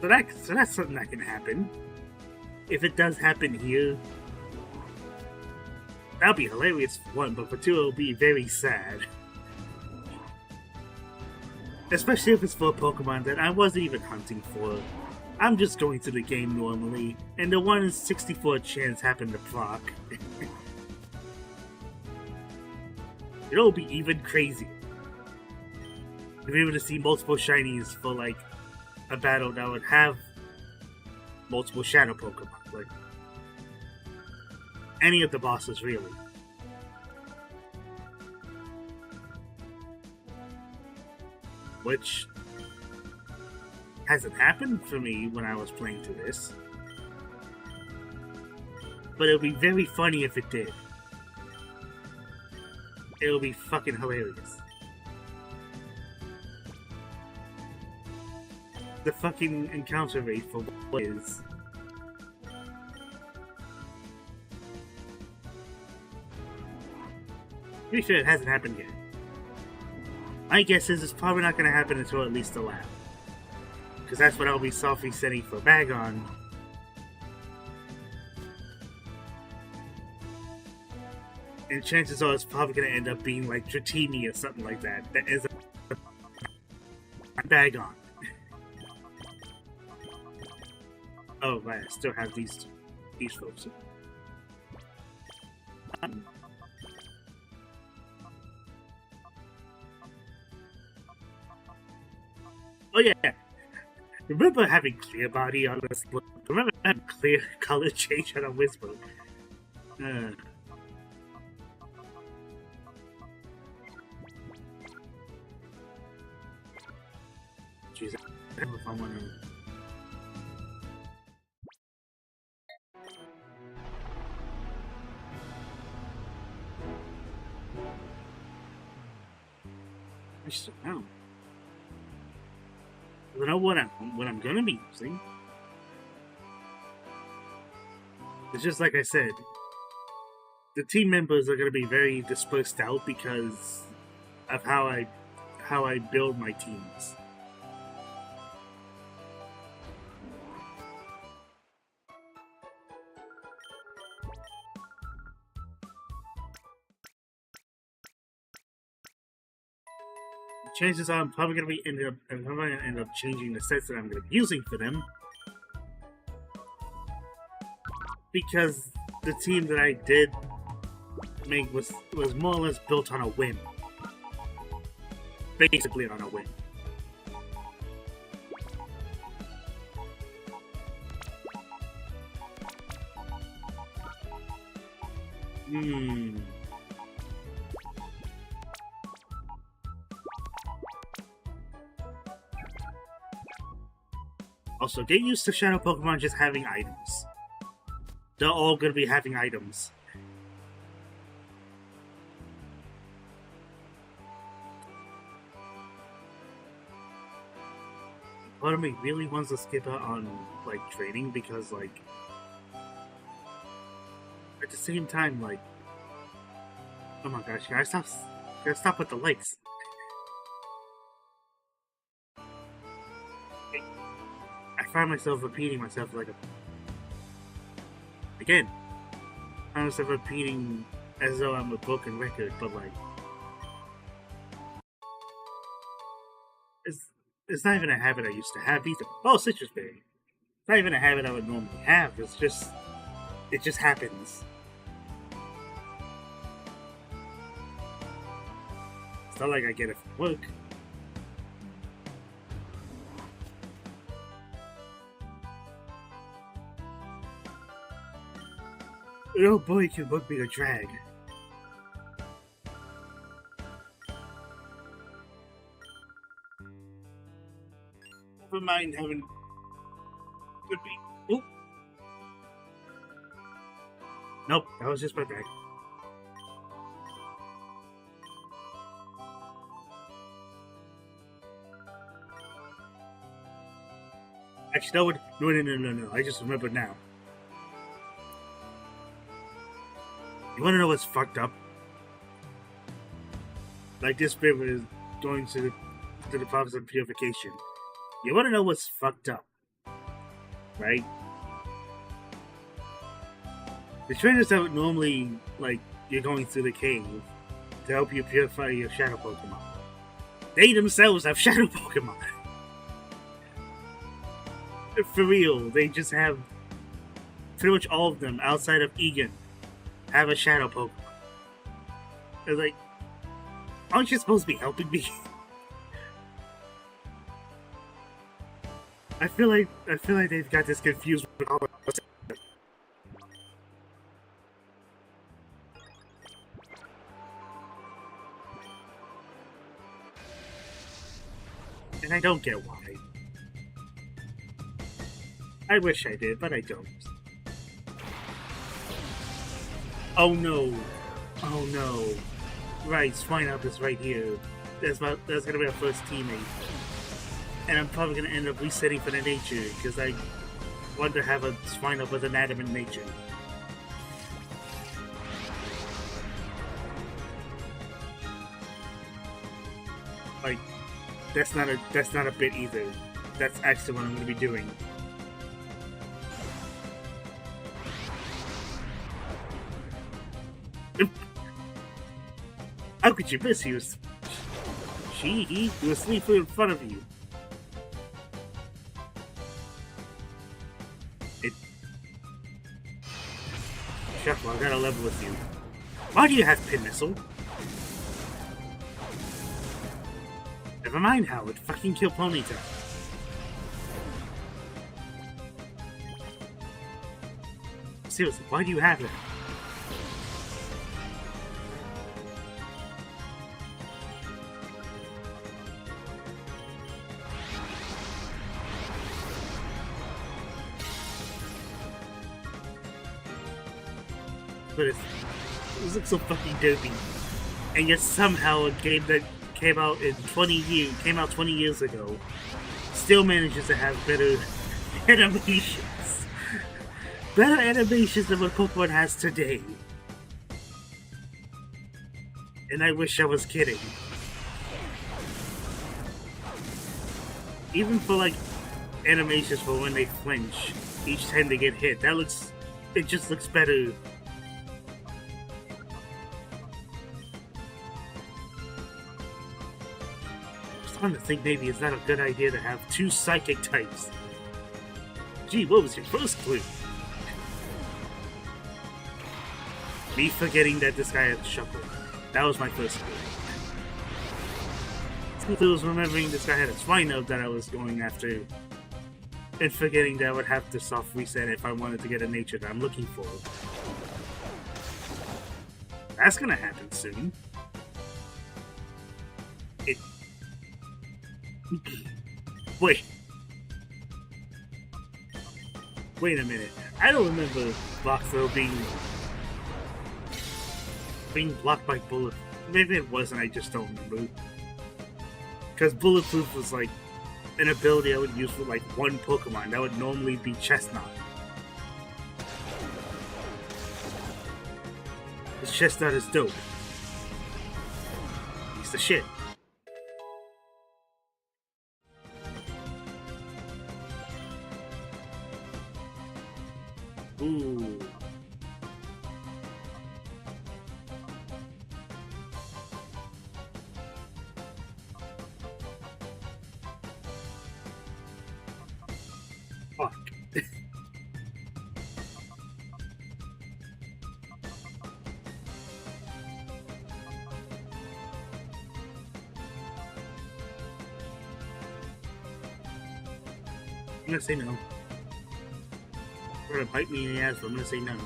So that's something that can happen. If it does happen here, that'll be hilarious for 1, but for 2, it'll be very sad. Especially if it's for a Pokemon that I wasn't even hunting for. I'm just going to the game normally, and the 1 in 64 chance happened to proc. It'll be even crazier if we were to see multiple shinies for, like, a battle that would have multiple shadow Pokemon. Like, any of the bosses, really. Which hasn't happened for me when I was playing to this. But it would be very funny if it did. It would be fucking hilarious. The fucking encounter rate for what is. Pretty sure it hasn't happened yet. My guess is it's probably not going to happen until at least the lab. Because that's what I'll be softly setting for Bagon. And chances are it's probably going to end up being like Dratini or something like that. That is a Bagon. Oh, right, I still have these folks. Oh yeah, remember having clear body on this? Remember having clear color change on a Whisper? Jeez, I don't know if I want to. I just don't know. You know what I'm gonna be using? It's just like I said. The team members are gonna be very dispersed out because of how I build my teams. Chances are I'm probably going to end up changing the sets that I'm going to be using for them, because the team that I did make was more or less built on a whim, basically on a whim. Also, get used to Shadow Pokemon just having items. They're all gonna be having items. Part of me really wants to skip out on, like, training because, like, at the same time, like, oh my gosh, gotta stop with the likes. I find myself repeating myself like again. I find myself repeating as though I'm a broken record, but like it's not even a habit I used to have either. Oh, citrus berry. It's not even a habit I would normally have. It just happens. It's not like I get it from work. Oh boy, can book me a drag. never mind having... Could be... Oop. Nope, that was just my bag. Actually, no. I just remembered now. You wanna know what's fucked up? Like this river is going to the process of purification. You wanna know what's fucked up? Right? The trainers that would normally, like, you're going through the cave to help you purify your shadow Pokemon. They themselves have shadow Pokemon. For real, they just have pretty much all of them outside of Egan have a shadow Pokemon. It's like, aren't you supposed to be helping me? I feel like they've got this confused with all of us. And I don't get why. I wish I did, but I don't. Oh no. Oh no. Right, Swinub is right here. That's gonna be our first teammate. And I'm probably gonna end up resetting for the nature, because I want to have a Swinub with an adamant nature. Like, that's not a bit either. That's actually what I'm gonna be doing. How could you miss? He was sleeping in front of you. Shuffle, I gotta level with you. Why do you have Pin Missile? Never mind, Howard. Fucking kill Ponyta. Seriously, why do you have it? But it looks so fucking dopey. And yet somehow a game that came out 20 years ago still manages to have better animations. Better animations than what Pokemon has today. And I wish I was kidding. Even for like animations for when they flinch each time they get hit, it just looks better. I'm starting to think maybe it's not a good idea to have two psychic types. Gee, what was your first clue? Me forgetting that this guy had Shuckle. That was my first clue. Second clue was remembering this guy had a Swinub that I was going after. And forgetting that I would have to soft reset if I wanted to get a nature that I'm looking for. That's gonna happen soon. Wait a minute. I don't remember Blockthrow being blocked by Bullet. Maybe it wasn't, I just don't remember. Because Bulletproof was like an ability I would use for like one Pokemon. That would normally be Chestnut. This Chestnut is dope. He's the shit. Ooh. Fuck. I'm gonna say no. You're gonna bite me in the ass, but I'm gonna say no.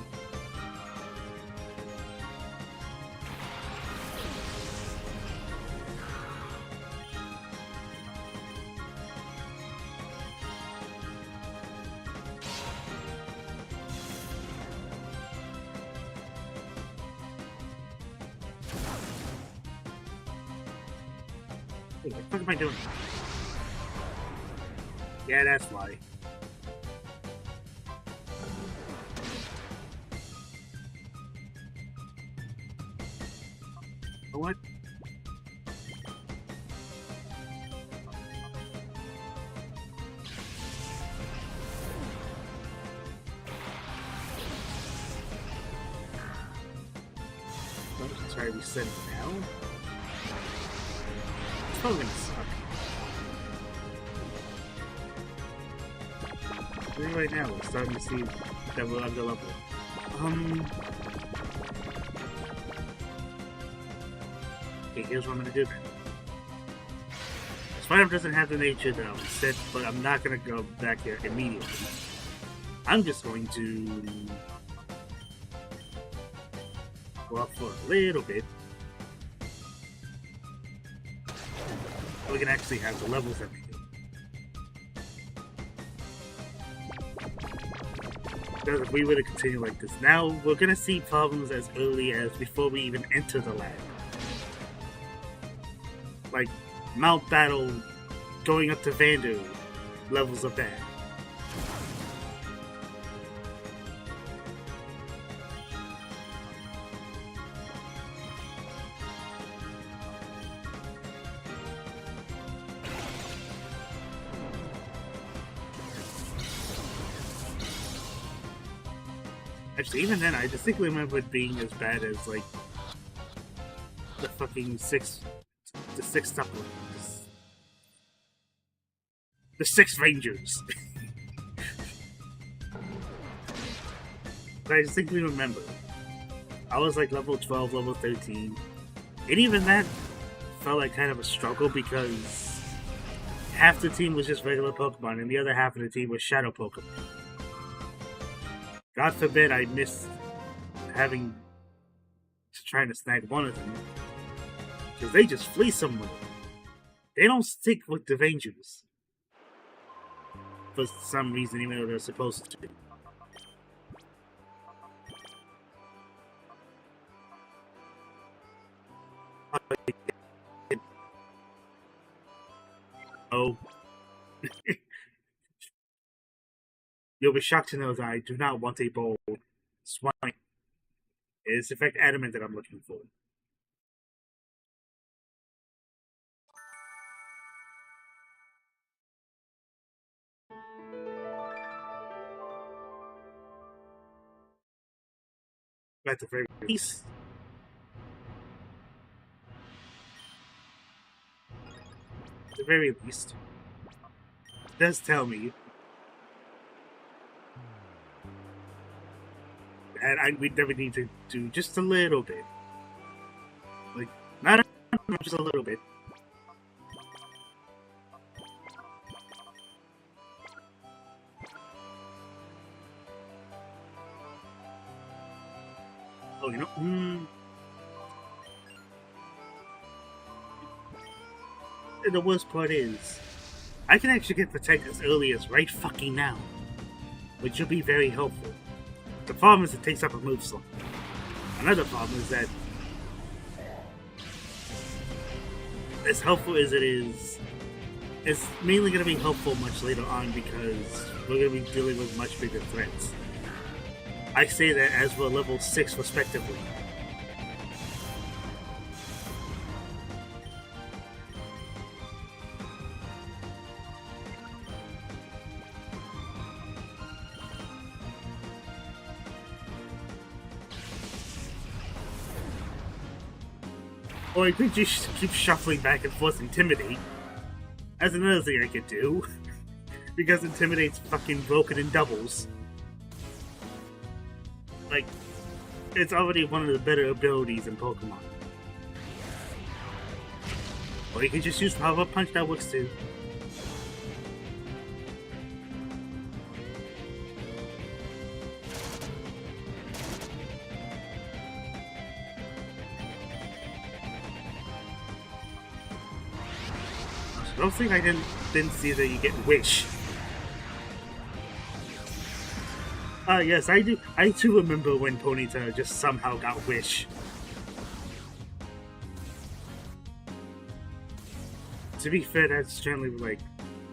What the fuck am I doing? Yeah, that's why. What? Let's try to reset it now. It's probably gonna suck. Right now, we're starting to see that we're under level. Okay, here's what I'm gonna do then. Spider doesn't have the nature that I was set, but I'm not gonna go back there immediately. I'm just going to go up for a little bit. We can actually have the levels everything. Because if we were to continue like this, now we're gonna see problems as early as before we even enter the lab. Like Mount Battle going up to Vandu levels of bad. Actually, even then, I distinctly remember it being as bad as, like, the fucking sixth supplement. The 6 Rangers. But I distinctly remember. I was, like, level 12, level 13. And even that felt like kind of a struggle because half the team was just regular Pokemon and the other half of the team was Shadow Pokemon. God forbid I missed trying to snag one of them. Because they just flee somewhere. They don't stick with the Rangers. For some reason, even though they're supposed to. Oh. You'll be shocked to know that I do not want a bold swine. It is in fact adamant that I'm looking for. At the very least. At the very least. It does tell me and we never need to do just a little bit. Like, not just a little bit. Oh, you know, And the worst part is, I can actually get Protect as early as right fucking now, which will be very helpful. The problem is it takes up a move slot. Another problem is that, as helpful as it is, it's mainly going to be helpful much later on because we're going to be dealing with much bigger threats. I say that as we're level 6 respectively. Or I could just keep shuffling back and forth Intimidate. That's another thing I could do. Because Intimidate's fucking broken in doubles. Like, it's already one of the better abilities in Pokemon. Or you can just use Power Up Punch, that works too. I don't think I didn't see that you get Wish. Yes, I do. I too remember when Ponyta just somehow got Wish. To be fair, that's generally like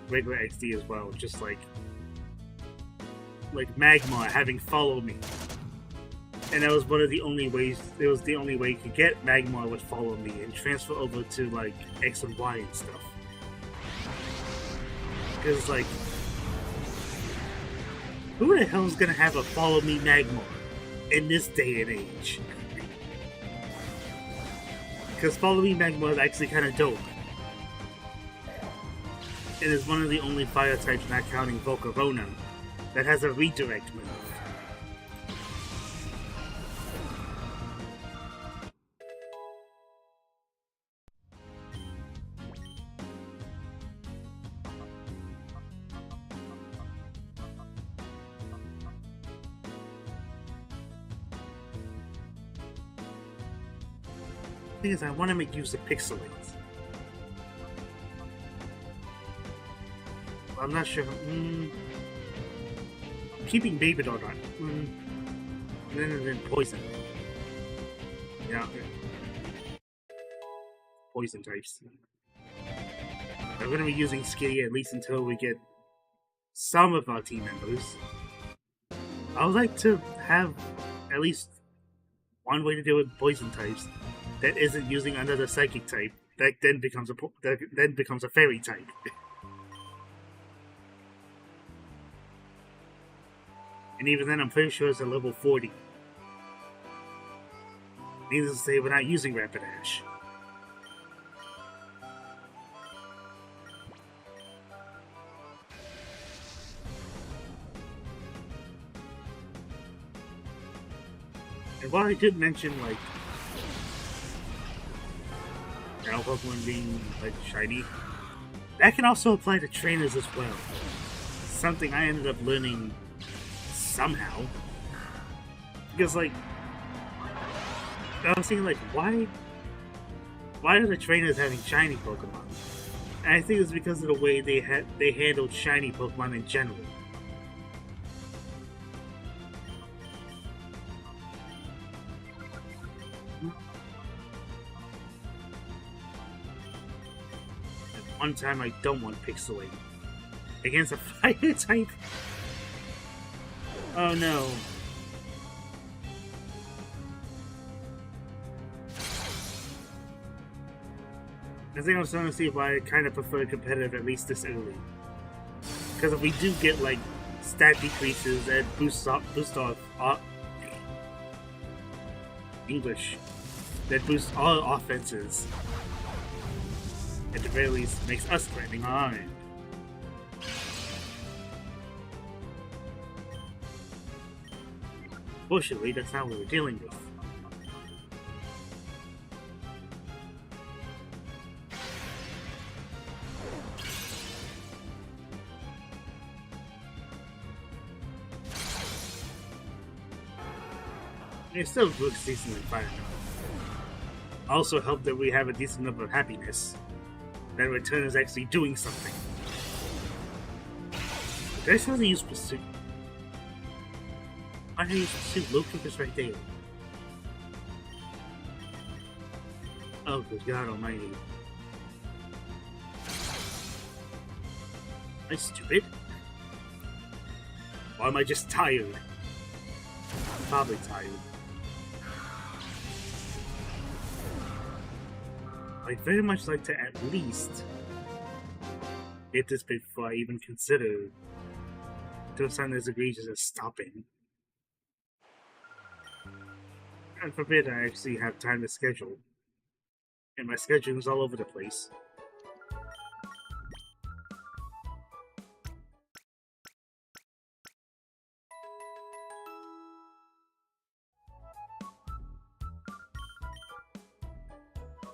regular XD as well. Just like Magmar having Follow Me, and that was one of the only ways. It was the only way you could get Magmar with Follow Me and transfer over to like X and Y and stuff. Because like, who the hell is gonna have a Follow Me Magmar in this day and age? Because Follow Me Magmar is actually kind of dope. It is one of the only fire types, not counting Volcarona, that has a redirect move. The thing is, I want to make use of Pixelate. I'm not sure. Keeping Babydoll on. And then Poison. Yeah. Poison types. I'm going to be using Skitty at least until we get some of our team members. I would like to have at least one way to deal with Poison types that isn't using another Psychic type that then becomes a Fairy type. And even then, I'm pretty sure it's a level 40. Needless to say, we're not using Rapidash. And while I did mention, like, now Pokemon being, like, shiny, that can also apply to trainers as well. Something I ended up learning somehow. Because, like, I was thinking, like, why are the trainers having shiny Pokemon? And I think it's because of the way they handled shiny Pokemon in general. At one time, I don't want Pixelate against a fire type. Oh no. I think I'm starting to see why I kind of prefer competitive at least this early. Because if we do get like stat decreases that boost off English, that boost all offenses, at the very least makes us threatening on it. Fortunately, that's not what we're dealing with. It still looks decently fine. Also helped that we have a decent number of happiness. That return is actually doing something. Did I still use Pursuit? Why did I use Pursuit? Low kick is right there. Oh, good God almighty. Am I stupid? Or am I just tired? I'm probably tired. I'd very much like to at least get this before I even consider doing something as egregious as stopping. God forbid I actually have time to schedule. And my schedule is all over the place.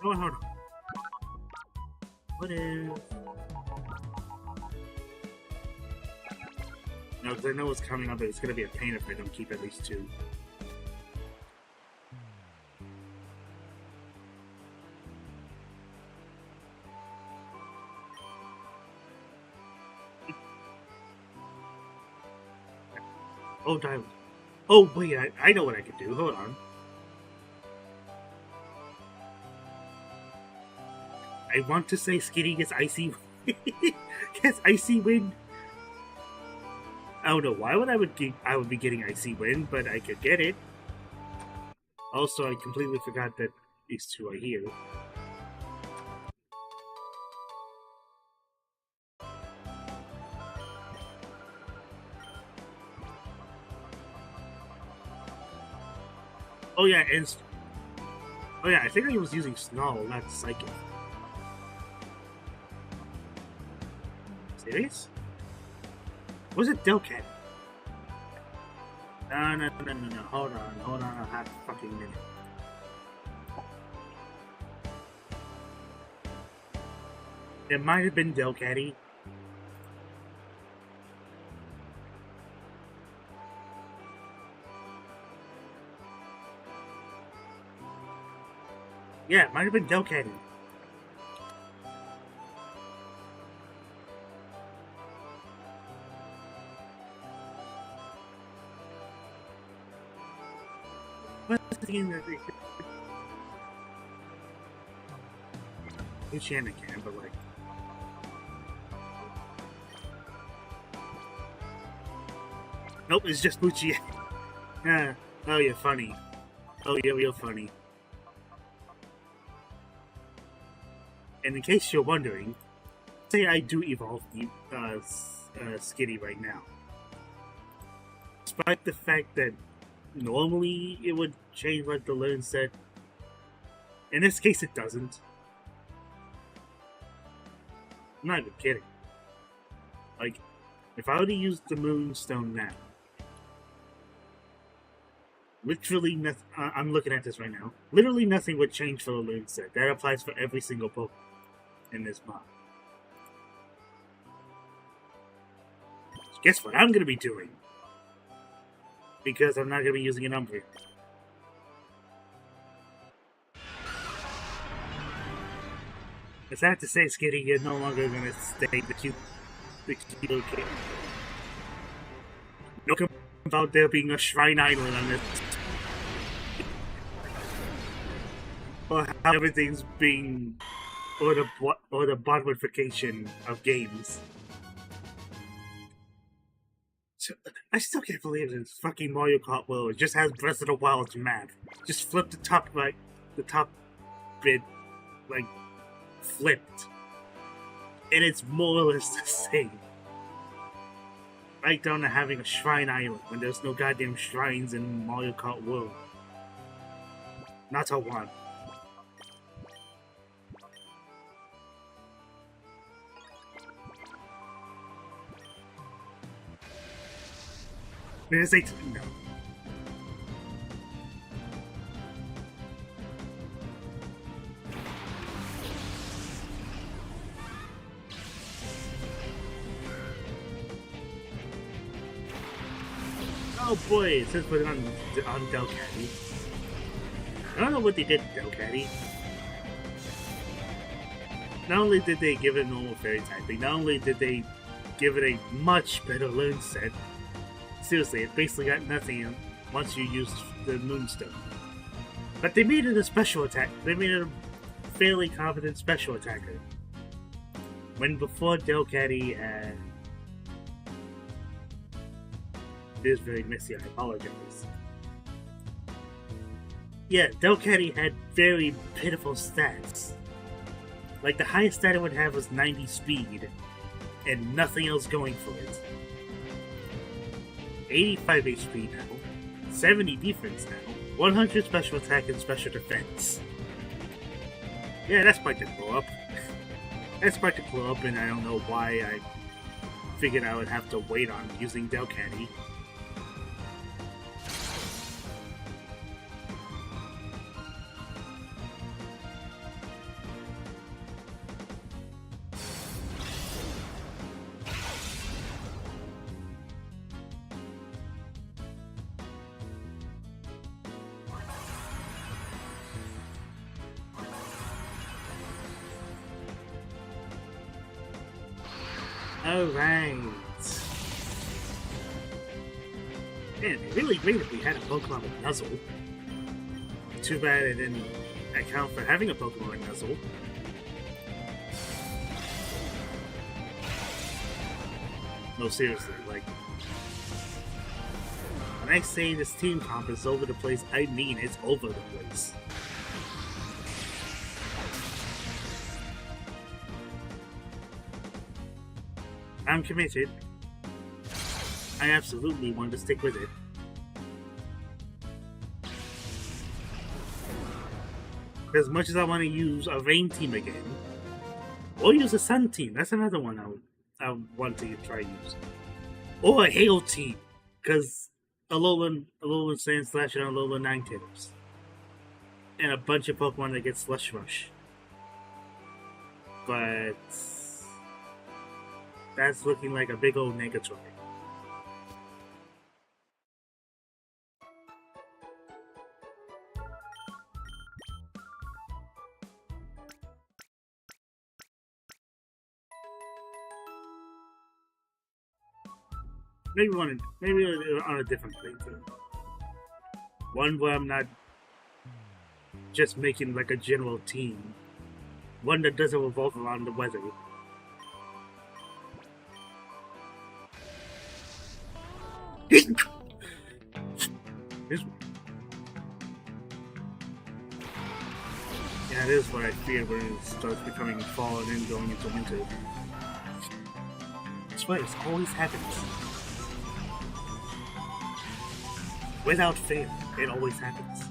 Oh, hold on. What if... No, because I know what's coming up, but it's going to be a pain if I don't keep at least 2. Oh, dial. Oh, wait, I know what I can do. Hold on. I want to say Skitty gets icy gets icy wind. I don't know why I would be getting icy wind, but I could get it. Also, I completely forgot that these two are here. Oh yeah, and oh yeah, I think I was using Snarl, not Psychic. Serious? Was it Delcat? No, hold on a hot fucking minute. It might have been Delcatty. Yeah, it might have been Delcatty. Luciana can, but like... Nope, it's just Lucia. Yeah. Oh, you're funny. Oh, you're funny. And in case you're wondering, say I do evolve Skitty right now. Despite the fact that normally it would change like the learn set, in this case it doesn't. I'm not even kidding. Like, if I were to use the Moonstone now, literally nothing. I'm looking at this right now. Literally nothing would change for the learn set. That applies for every single Pokemon in this mod. So guess what I'm going to be doing? Because I'm not going to be using an Umbreon. It's sad to say, Skitty, you're no longer going to stay the cute little kid. No about there being a Shrine Island on this. Or how everything's being... Or the botwarification of games. So, I still can't believe this fucking Mario Kart world just has Breath of the Wild's map. Just flip the top bit, like, flipped. And it's more or less the same. Right down to having a Shrine Island when there's no goddamn shrines in Mario Kart world. Not a one. There's a no. Oh boy, it says put it on Delcatty. I don't know what they did to Delcatty. Not only did they give it normal fairy typing, not only did they give it a much better learn set. Seriously, it basically got nothing once you used the Moonstone. But they made it a special attack. They made it a fairly competent special attacker. When before Delcatty had... It is very messy, I apologize. Yeah, Delcatty had very pitiful stats. Like, the highest stat it would have was 90 speed, and nothing else going for it. 85 HP now, 70 defense now, 100 special attack and special defense. Yeah, that's quite the blow up. That's quite the blow up, and I don't know why I figured I would have to wait on using Delcatty. Alright. Man, it'd be really great if we had a Pokemon with Nuzzle. Too bad it didn't account for having a Pokemon with Nuzzle. No, seriously, like, when I say this team comp is over the place, I mean it's over the place. I'm committed. I absolutely want to stick with it. As much as I want to use a rain team again, or use a sun team, that's another one I want to try use. Or a hail team, because Alolan Sand Slash and Alolan Ninetales. And a bunch of Pokemon that get Slush Rush. But that's looking like a big old Negatron. Maybe on a different playthrough. One where I'm not just making like a general team. One that doesn't revolve around the weather. Yeah, it is what I fear when it starts becoming fall and then going into winter. That's right, it always happens. Without fail, it always happens.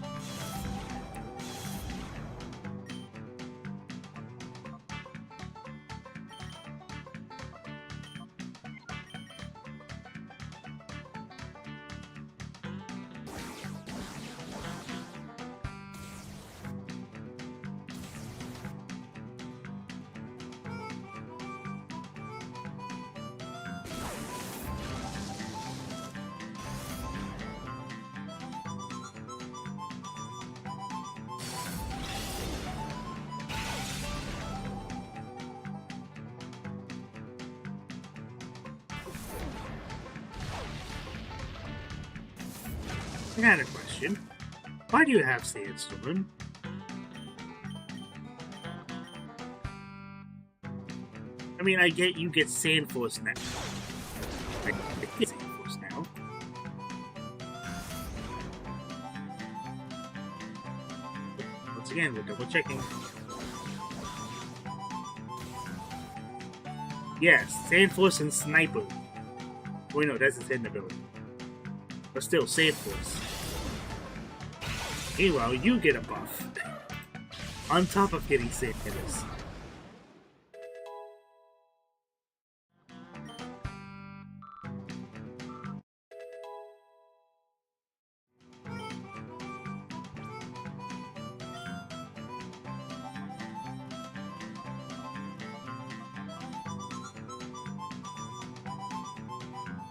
I had a question. Why do you have Sandstorm? I mean, I get you get Sand Force now. I get Sand Force now. Once again, we're double checking. Yes, Sand Force and Sniper. Wait, no, that's his hidden ability. But still, Sand Force. Meanwhile, you get a buff. On top of getting Sand Force.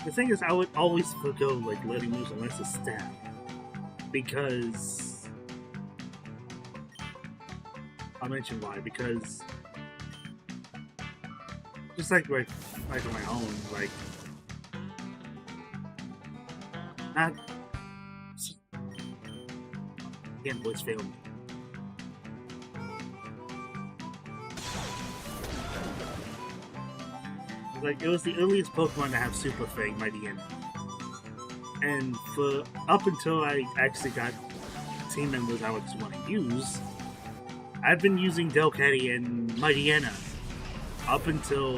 The thing is, I would always forgo like letting use unless it's stab. Because I'll mention why. Because just like on my own, like not again, voice failed me. Like it was the earliest Pokemon to have Super Fang, Mighty N. And for up until I actually got team members I would want to use, I've been using Delcatty and Mightyena up until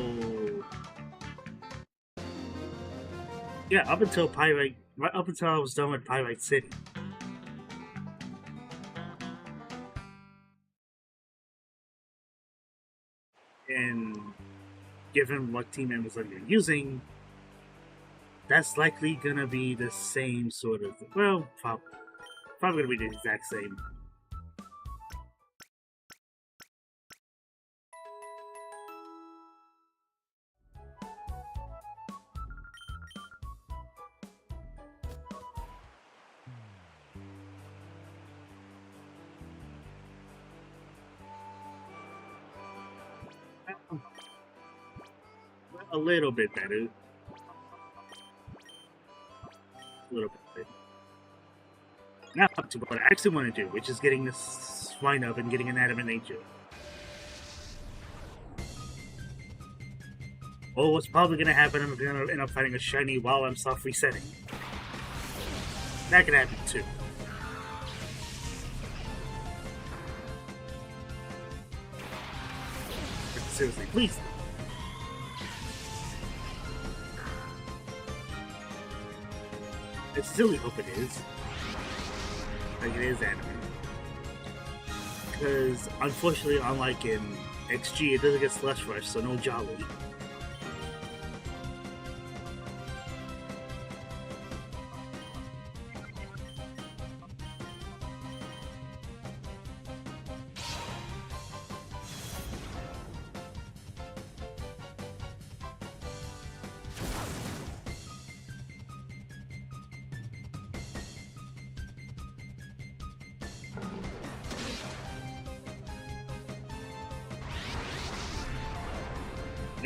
up until I was done with Pyrite City. And given what team members are using, that's likely gonna be the same sort of, well, probably gonna be the exact same. A little bit better. A little bit better. Now up to what I actually want to do, which is getting this swine up and getting an adamant nature. Or what's probably gonna happen, I'm gonna end up fighting a shiny while I'm soft resetting. That could happen too. But seriously, please. I sincerely hope it is. Like it is anime. Because unfortunately, unlike in XG, it doesn't get Slush Rush, so no Jolly.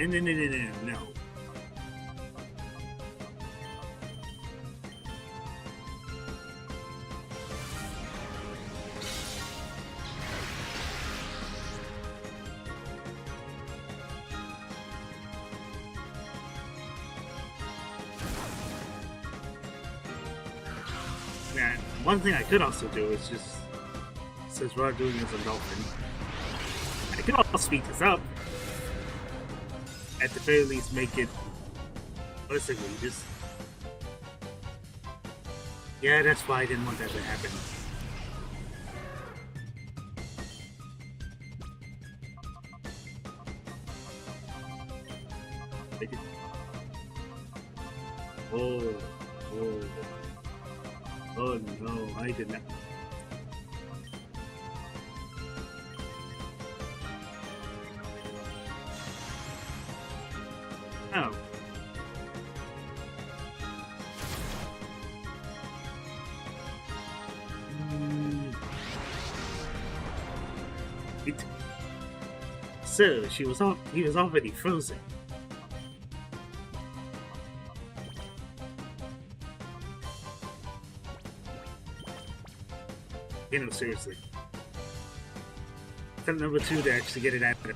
No. Man, one thing I could also do is just, since we're doing this on Dolphin, I could also speed this up. At the very least, make it basically just. Yeah, that's why I didn't want that to happen. Oh, oh, oh no, I did not. Oh. So he was already frozen. You know, seriously. Attempt number 2 to actually get it at it.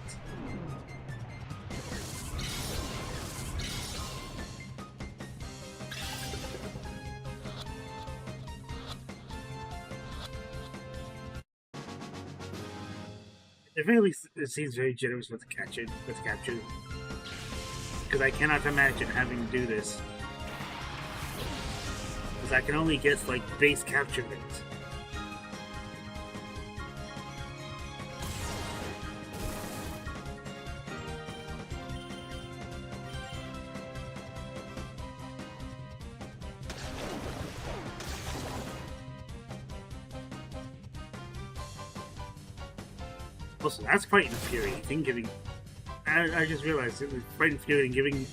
At the very least, it seems very generous with capture. Because I cannot imagine having to do this. Because I can only guess, like, base capture rate. Also, that's quite infuriating, giving... I just realized it was quite infuriating giving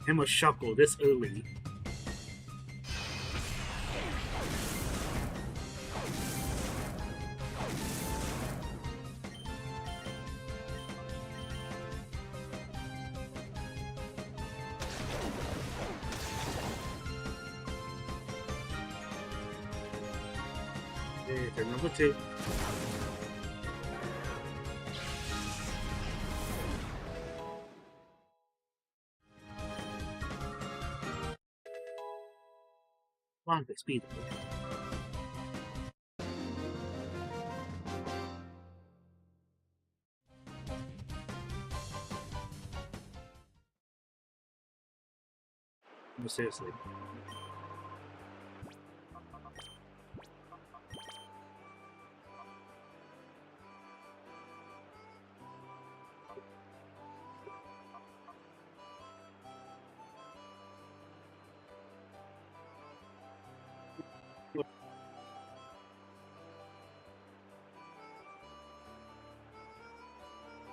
him a shuckle this early. Okay, number 2. Long the speed. No, seriously.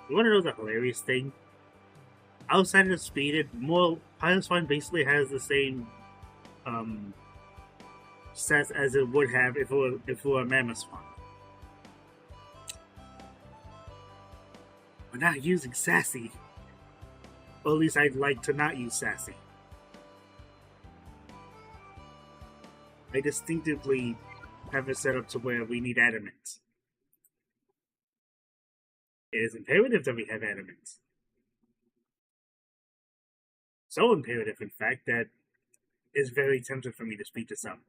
You wanna know the hilarious thing? Outside of the speeded, Pilot Spawn basically has the same stats as it would have if it were a Mammoth Spawn. We're not using Sassy. Or at least I'd like to not use Sassy. I distinctively have it set up to where we need Adamant. It is imperative that we have Adamant. So imperative, in fact, that it's very tempting for me to speak to some.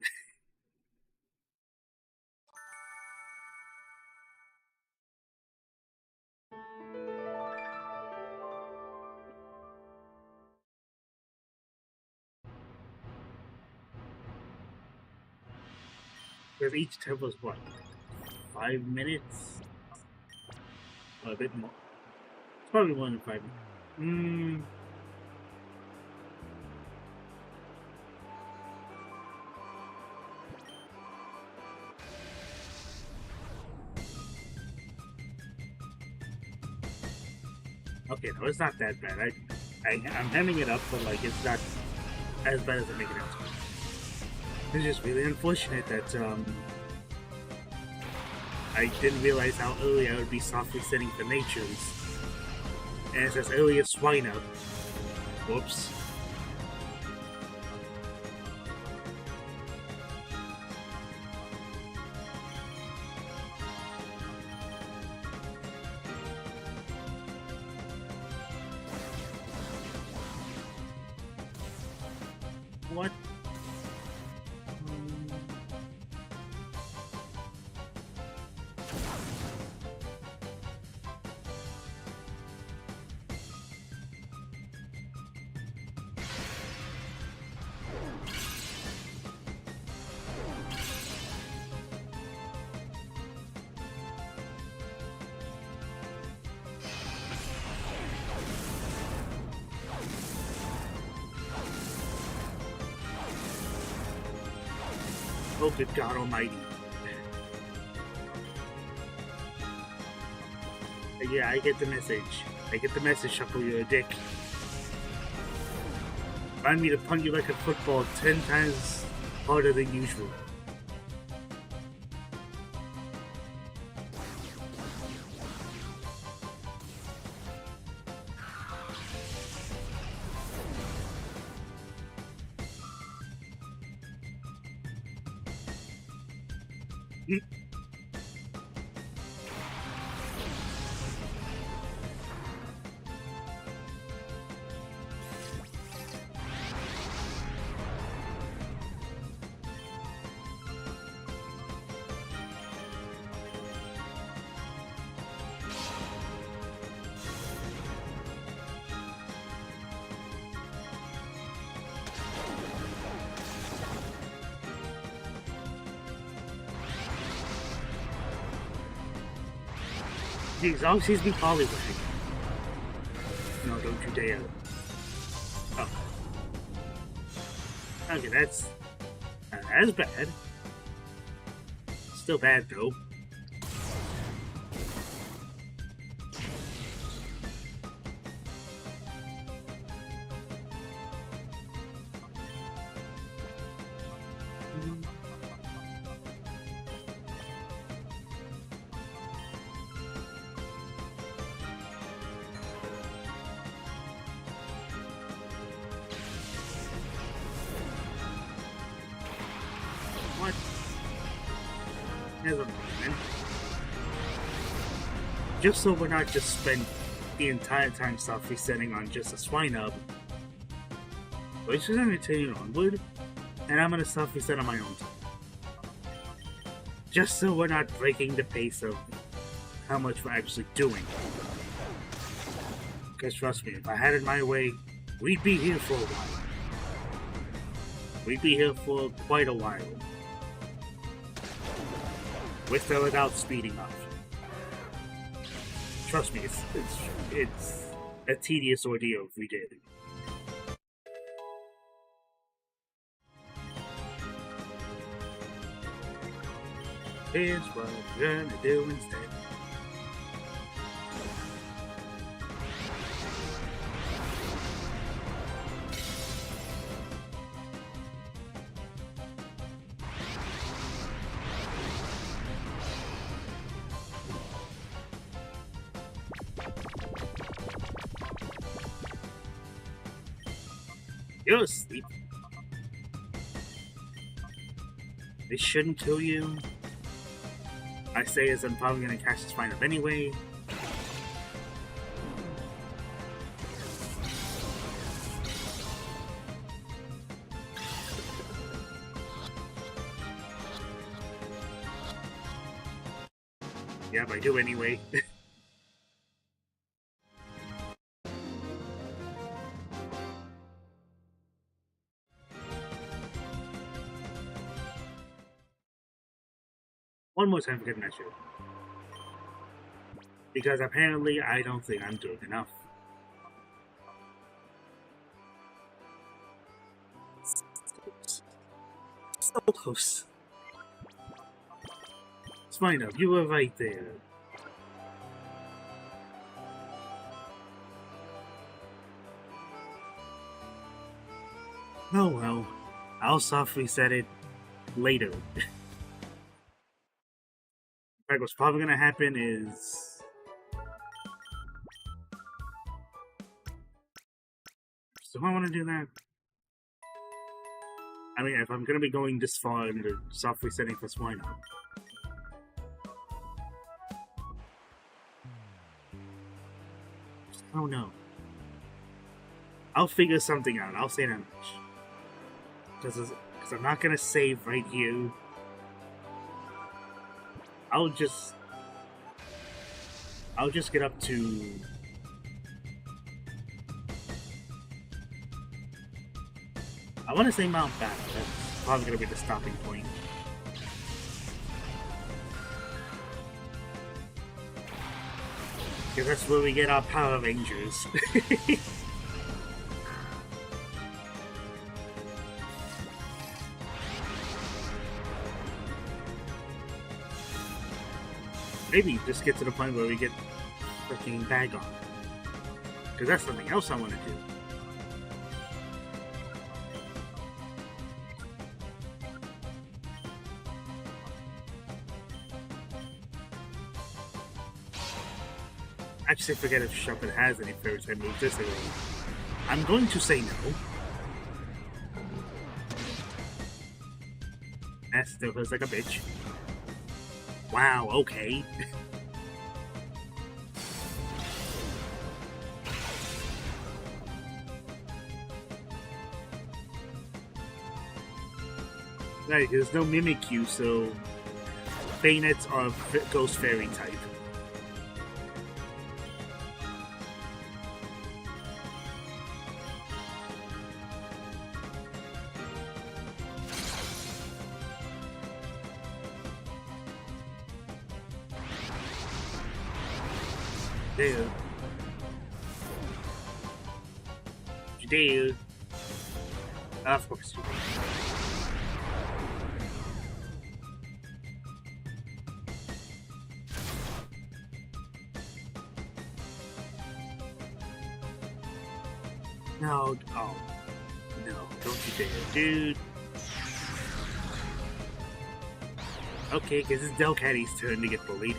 Because each tempo is what? 5 minutes? Or a bit more. It's probably more than 5 minutes. Okay, no, it's not that bad. I'm hamming it up, but like it's not as bad as I make it out to be. It's just really unfortunate that I didn't realize how early I would be softly setting for nature's. And it's as early as swine up. Whoops. What? Oh, good God Almighty. Yeah, I get the message. I get the message, Shuckle, you're a dick. Remind me to punt you like a football 10 times harder than usual. Jeez, always sees me pollywag. No, don't you dare. Oh. Okay, that's not as bad. Still bad, though. What? Never mind. Just so we're not just spend the entire time soft resetting on just a swine hub, we're just gonna continue onward, and I'm gonna soft reset on my own time. Just so we're not breaking the pace of how much we're actually doing. Because trust me, if I had it my way, we'd be here for a while. We'd be here for quite a while. With or without speeding up. Trust me, it's a tedious ordeal if we did. Here's what we're gonna do instead. You're asleep. This shouldn't kill you. I say as I'm probably gonna catch this fight up anyway. Yeah, I do anyway. One more time for getting that shit. Because apparently I don't think I'm doing enough. So close. It's fine enough, you were right there. Oh well, I'll soft reset it later. In fact, what's probably gonna happen is... Do I want to do that? I mean, if I'm gonna be going this far into soft resetting, plus why not? I don't know. I'll figure something out. I'll say that much. Because I'm not gonna save right here. I'll just get up to... I want to say Mount Battle. That's probably gonna be the stopping point. Because that's where we get our Power Rangers. Maybe just get to the point where we get freaking Bag on. Because that's something else I want to do. Actually, forget if Shuppet has any fairy type moves this early. I'm going to say no. That still feels like a bitch. Wow, okay. Right, there's no Mimikyu, so Bayonets are Ghost Fairy type. There. You did. Of course you did. No, oh. No, don't you dare, dude. Okay, because it's Delcatty's turn to get bullied.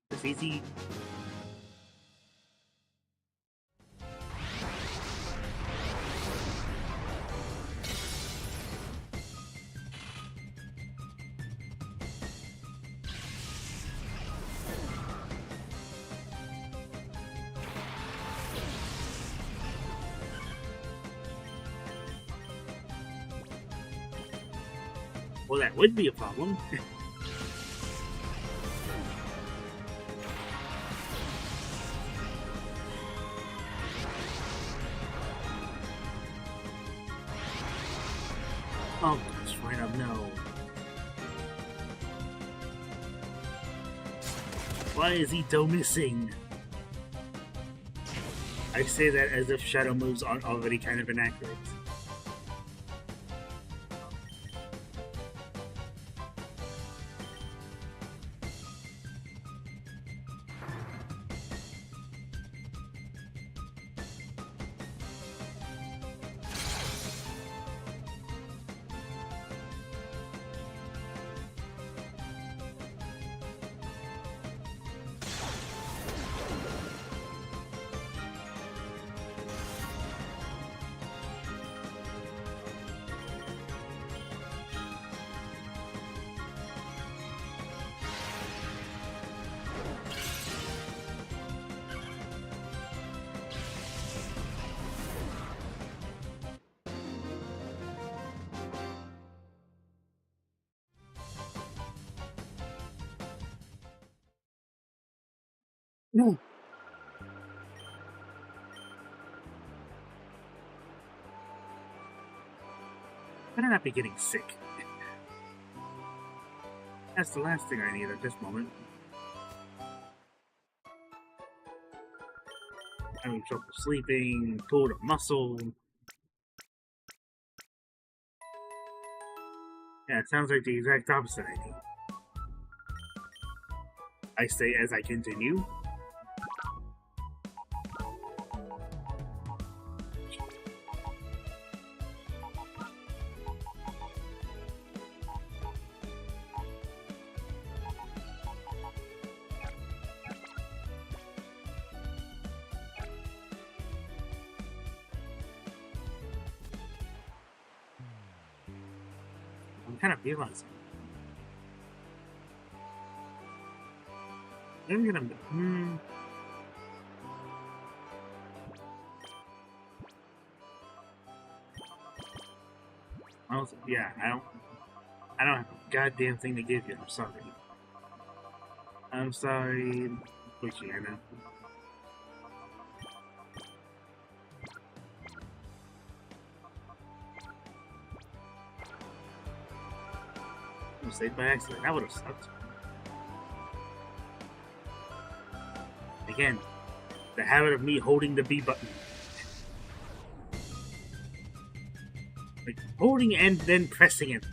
It's easy. Well, that would be a problem. Oh, gosh, right up, no. Why is Ito missing? I say that as if shadow moves aren't already kind of inaccurate. No. Better not be getting sick. That's the last thing I need at this moment. Having trouble sleeping, pulled a muscle. Yeah, it sounds like the exact opposite I need. I say as I continue. I'm kind of realizing. I'm gonna. Also, yeah, I don't have a goddamn thing to give you. I'm sorry. I'm sorry, Luciana. Saved by accident. That would have sucked. Again, the habit of me holding the B button. Like, holding and then pressing it.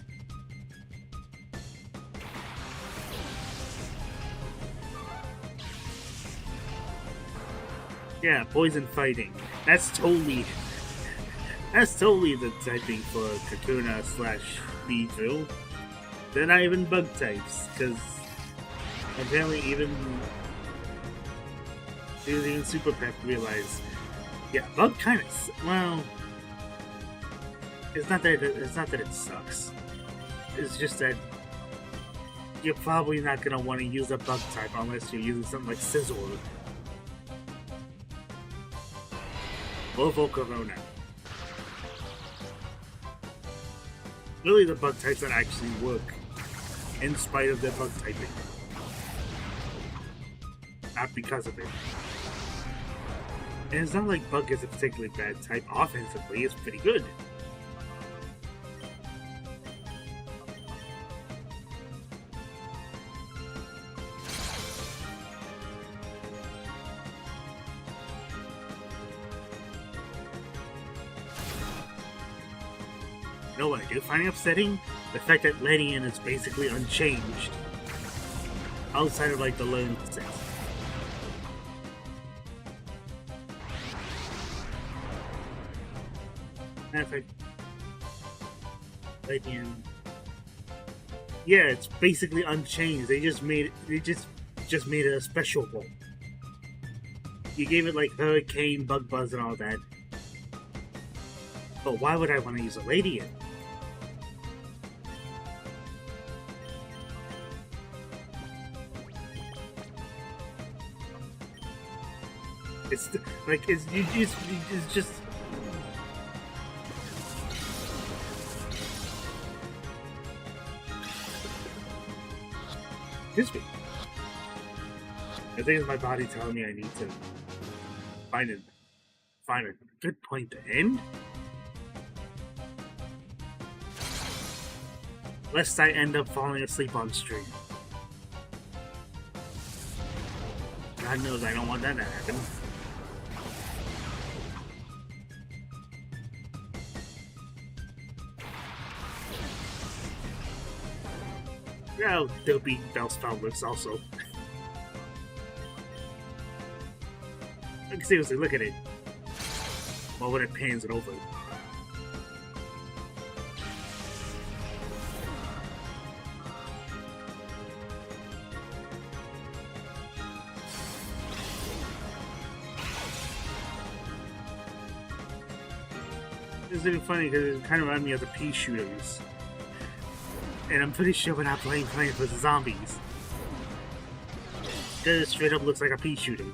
Yeah, poison fighting. That's totally the typing for Kakuna / B2. They're not even bug types, because apparently even Super Pep realized, yeah, bug kind of, well, it's not that it sucks. It's just that you're probably not gonna want to use a bug type unless you're using something like Sizzle or Volcarona. Really, the bug types that actually work in spite of their bug typing, not because of it. And it's not like bug is a particularly bad type. Offensively, it's pretty good. You know what I do find upsetting? The fact that Ledian is basically unchanged. Outside of, like, the learn set. In fact, Ledian... Yeah, it's basically unchanged. They just made it a special one. You gave it, like, Hurricane, Bug Buzz, and all that. But why would I want to use a Ledian? It's like it's just. Excuse me. I think it's my body telling me I need to find a good point to end. lest I end up falling asleep on stream. God knows I don't want that to happen. Yeah, they'll be 𝒉𝒚𝒕𝒉𝒊𝒈 also. Like, seriously, look at it. Well, when it pans it over. It's even funny because it kind of reminds me of the pea shooters. And I'm pretty sure we're not playing for the zombies. This straight up looks like a pea shooter.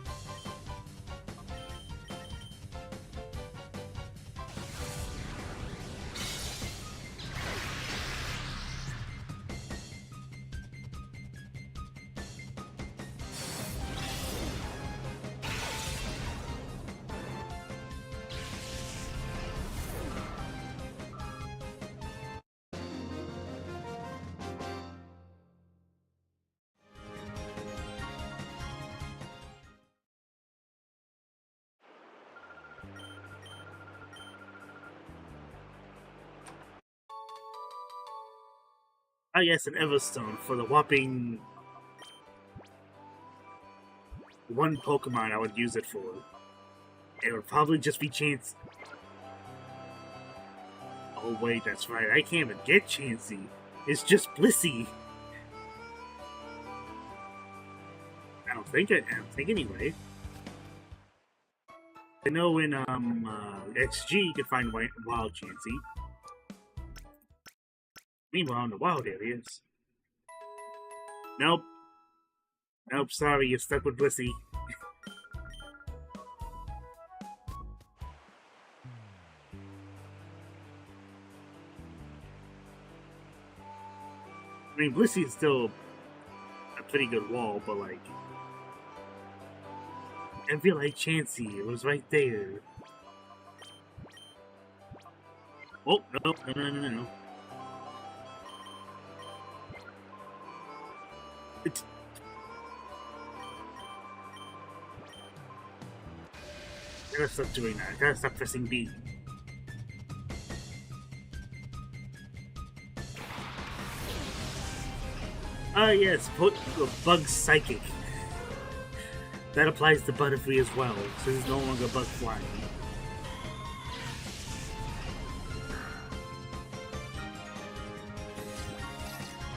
Ah yes, an Everstone for the whopping 1 Pokemon I would use it for. It would probably just be Chansey. Oh wait, that's right, I can't even get Chansey. It's just Blissey. I don't think anyway. I know in XG you can find wild Chansey. Meanwhile, in the wild areas. Nope. Nope, sorry, you're stuck with Blissey. I mean, Blissey is still a pretty good wall, but like... I feel like Chansey, it was right there. Oh, no. I gotta stop doing that. I gotta stop pressing B. Yes, put Bug Psychic. That applies to Butterfree as well, so he's no longer Bug Flying.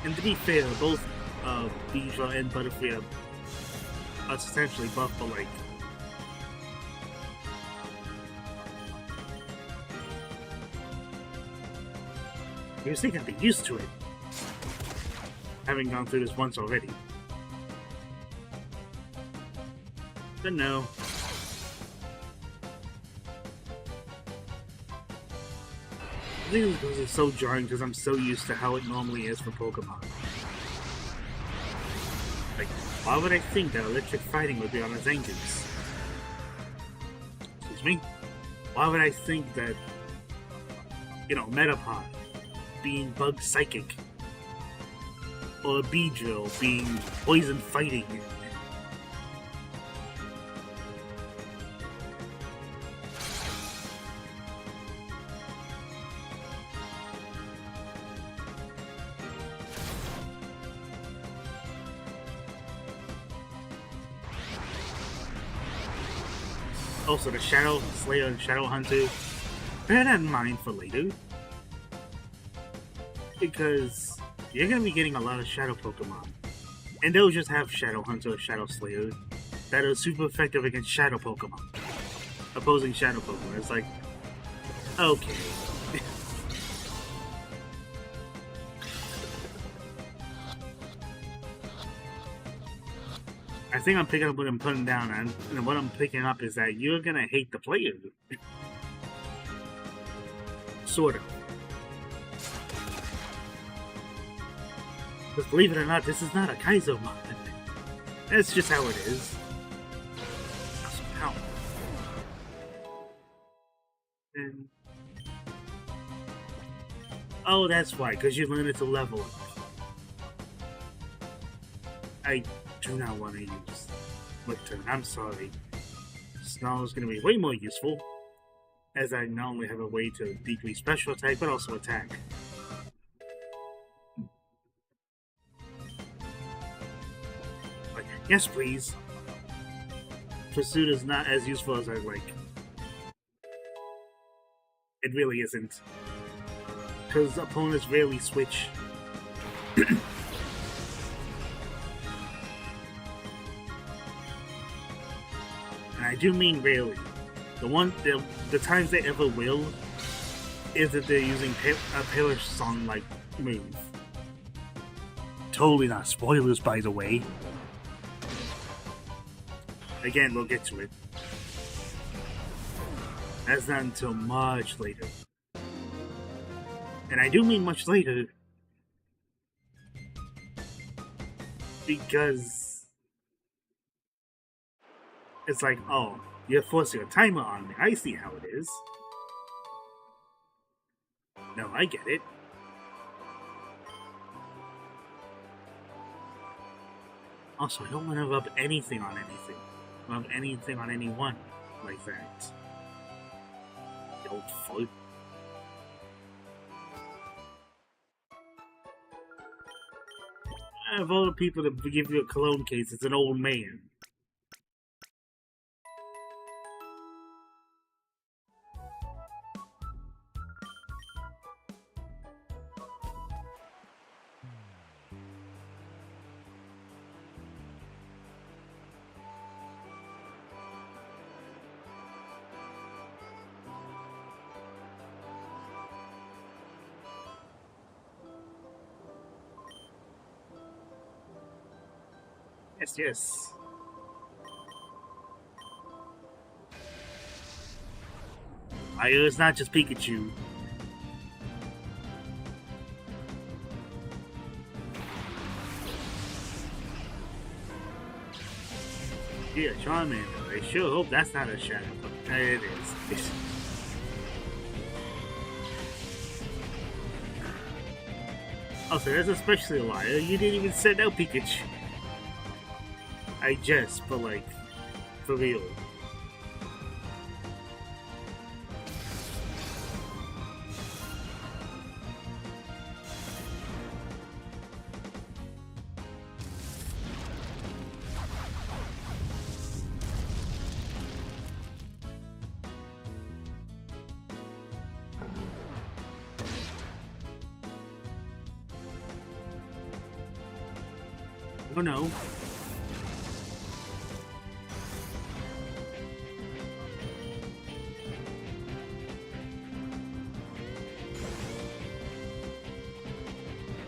And to be fair, both 𝒉𝒊𝒈 and Butterfree are substantially buffed, but like... You would think I'd be used to it, having gone through this once already. But no. I think this is so jarring because I'm so used to how it normally is for Pokemon. Like, why would I think that electric fighting would be on its engines? Excuse me? Why would I think that, you know, Metapod being Bug Psychic, or 𝒉𝒊𝒈 being Poison Fighting? Also, the Shadow Slayer and Shadow Hunter, bear that in mind for later. Because you're going to be getting a lot of Shadow Pokemon. And they'll just have Shadow Hunter or Shadow Slayer that are super effective against Shadow Pokemon. Opposing Shadow Pokemon. It's like, okay. I think I'm picking up what I'm putting down, and what I'm picking up is that you're gonna hate the player. Sort of. Because believe it or not, this is not a Kaizo mod. That's just how it is. Somehow. And Oh, that's why, because you learn it to level up. I do not want to use Licton. I'm sorry. Snarl is going to be way more useful, as I not only have a way to decrease special attack, but also attack. Like, yes, please. Pursuit is not as useful as I'd like. It really isn't. Because opponents rarely switch. And I do mean rarely. The times they ever will is that they're using a Pillar Song-like move. Totally not spoilers, by the way. Again, we'll get to it. That's not until much later. And I do mean much later. Because it's like, oh, you're forcing a timer on me. I see how it is. No, I get it. Also, I don't want to rub anything on anything. Rub anything on anyone like that. You old fool. Of all the people to give you a cologne case, it's an old man. Yes, yes. It's not just Pikachu. Yeah, Charmander. I sure hope that's not a shadow, but it is. Also, that's especially a liar. You didn't even send out Pikachu. I jest, but like, for real. Oh no.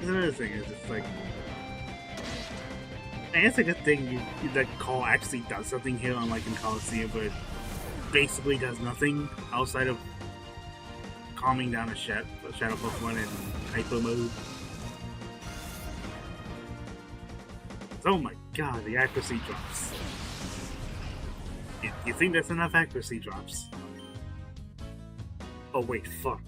Another thing is, it's like, it's a good thing that Call actually does something here, unlike in Coliseum, but it basically does nothing outside of calming down a Shadow Pokemon in Hyper Mode. Oh my god, the accuracy drops. You think that's enough accuracy drops? Oh wait, fuck.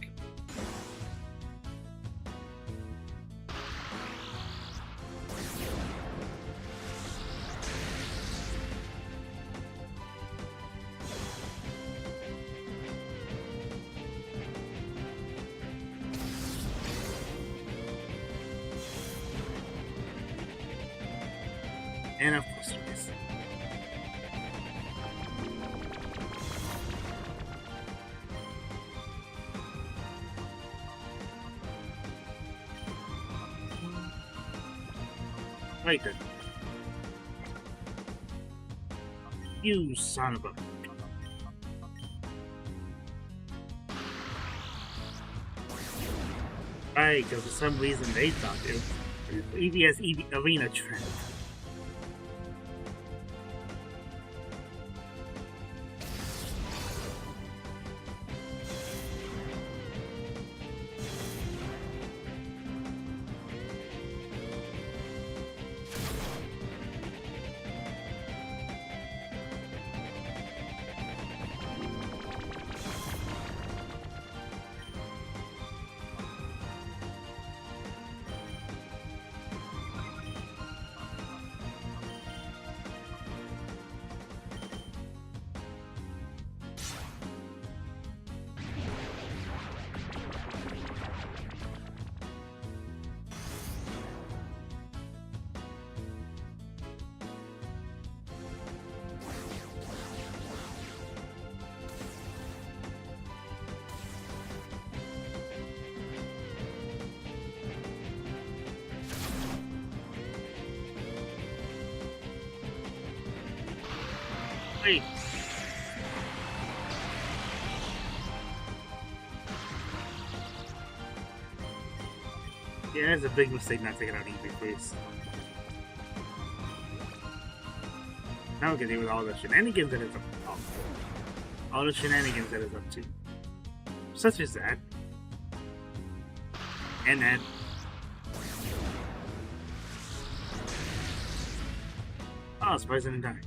And of course it is. Right then. You son of a... Right, because for some reason they thought it was EVS Arena Trend. Wait. Yeah, it's a big mistake not taking out Eevee first. Now we can deal with all the shenanigans that it's up to. All the shenanigans that it's up to. Such as that. And that. Oh, it's President Dying.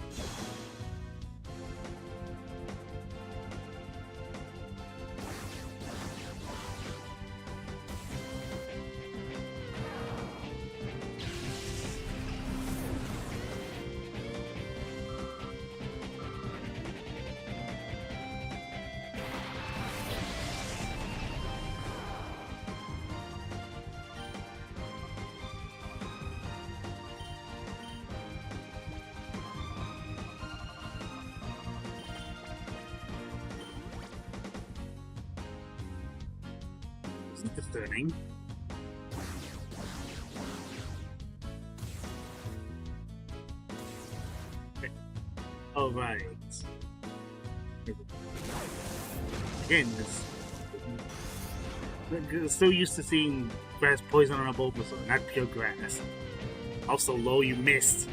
Isn't discerning. Okay. All right. Again, so used to seeing grass poison on a Bulbasaur, not pure grass. Also, low, you missed.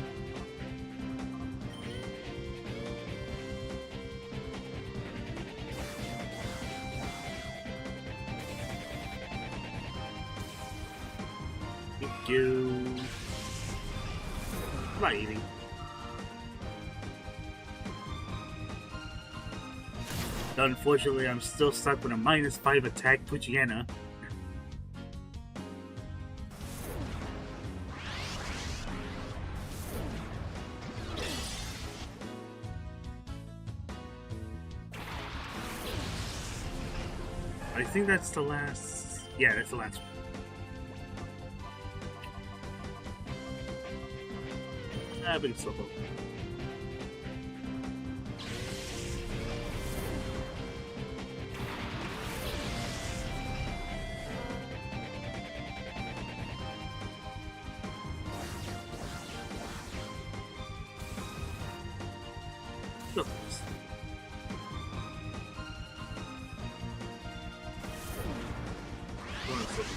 You. I'm not eating. Unfortunately, I'm still stuck with a -5 attack Poochyena. I think that's the last. Yeah, that's the last one. Ah, but it's so low.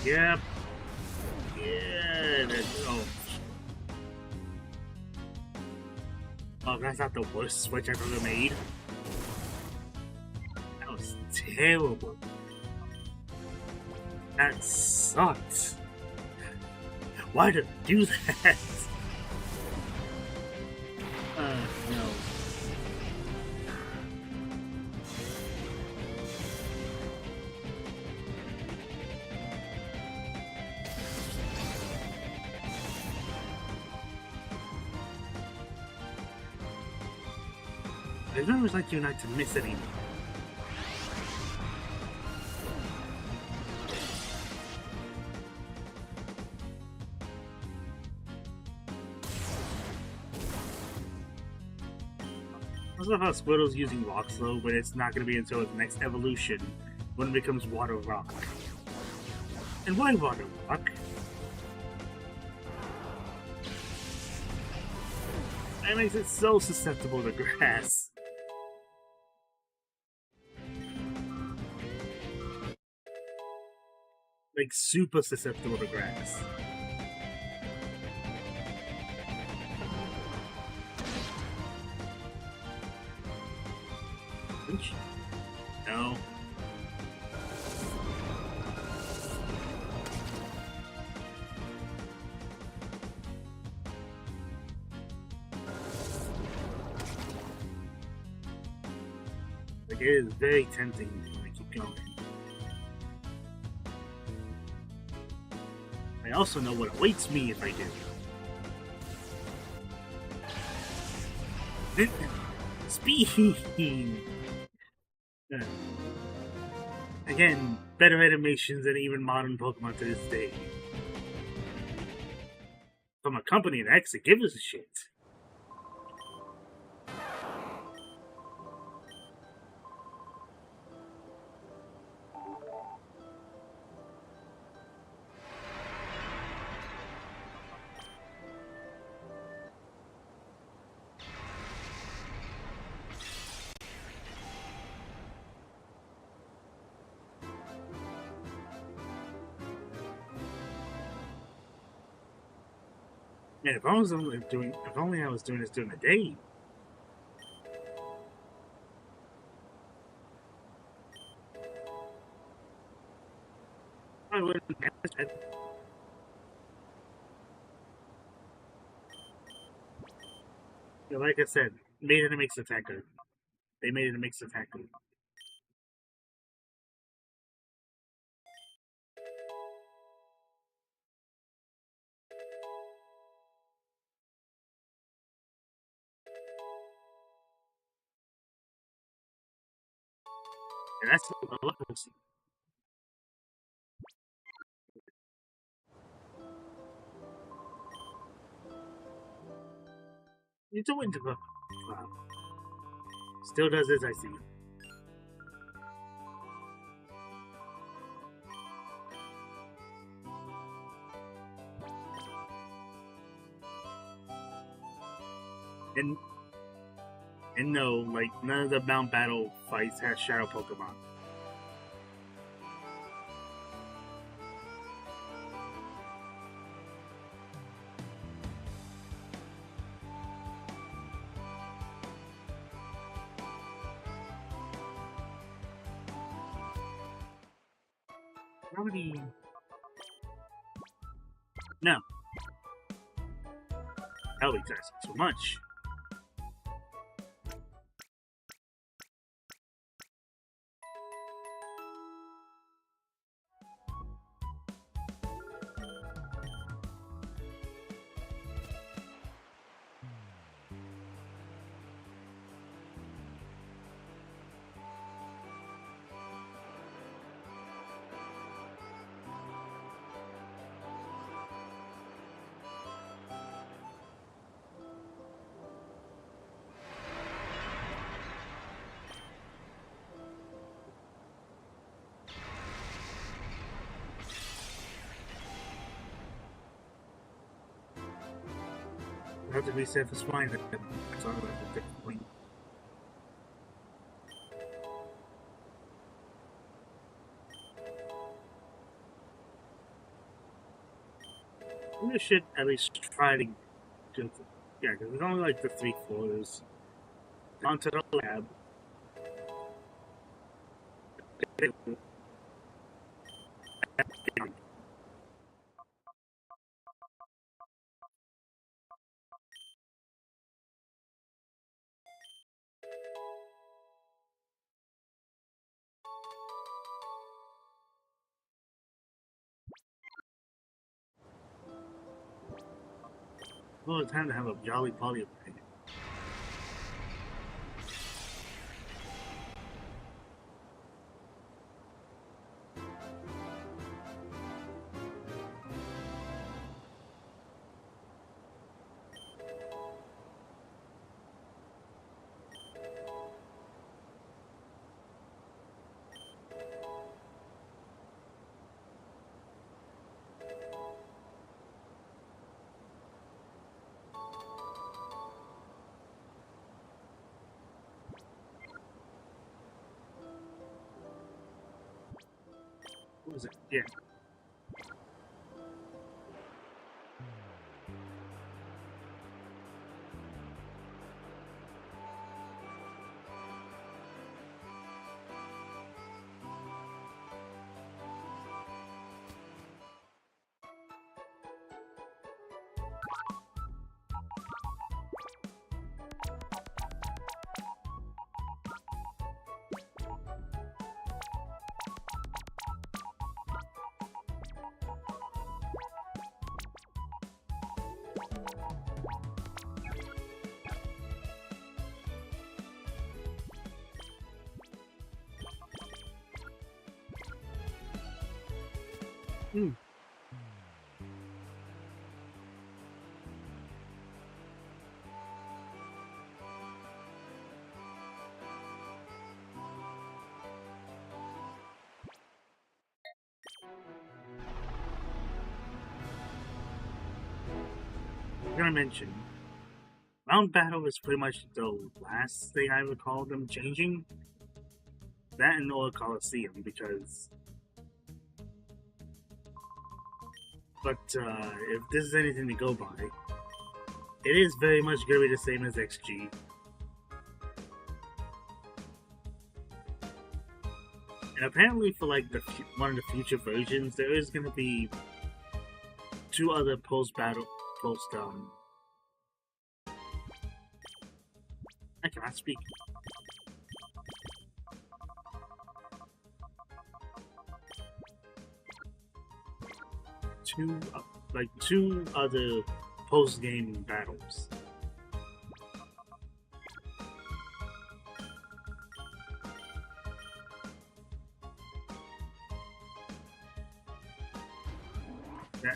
Yep. Yeah. Oh. Oh, that's not the worst switch I've ever made. That was terrible. That sucked. Why did I do that? No. I don't always like you not to miss anything. I love how Squirtle's using Rock Slow, but it's not going to be until its next evolution when it becomes Water Rock. And why Water Rock? That makes it so susceptible to grass. Like, super susceptible to grass. No. Like, it is very tempting to keep going. I also know what awaits me if I do. Speed! Again, better animations than even modern Pokemon to this day. From a company that actually gives us a shit. Man, if I was only doing, if only I was doing this during the day. I wouldn't. Like I said, made it a mixed attacker. They made it a mixed attacker. And that's what I love to see. It's a winter book. Wow. Still does this, I see. And no, like none of the Mount Battle fights has shadow Pokemon. How many? No. Hell, he's asking too much. Have to be satisfied that that's all at the point. We should at least try to do. Yeah, because it's only like the 3 floors. Onto the lab. Well, it's time to have a jolly party. What was it? Yeah. Hmm. I'm gonna mention Mount Battle is pretty much the last thing I recall them changing. That and Old Coliseum, because. But if this is anything to go by, It is very much going to be the same as XG. And apparently for like one of the future versions, there is going to be 2 other post-battle, I cannot speak. Two other post-game battles.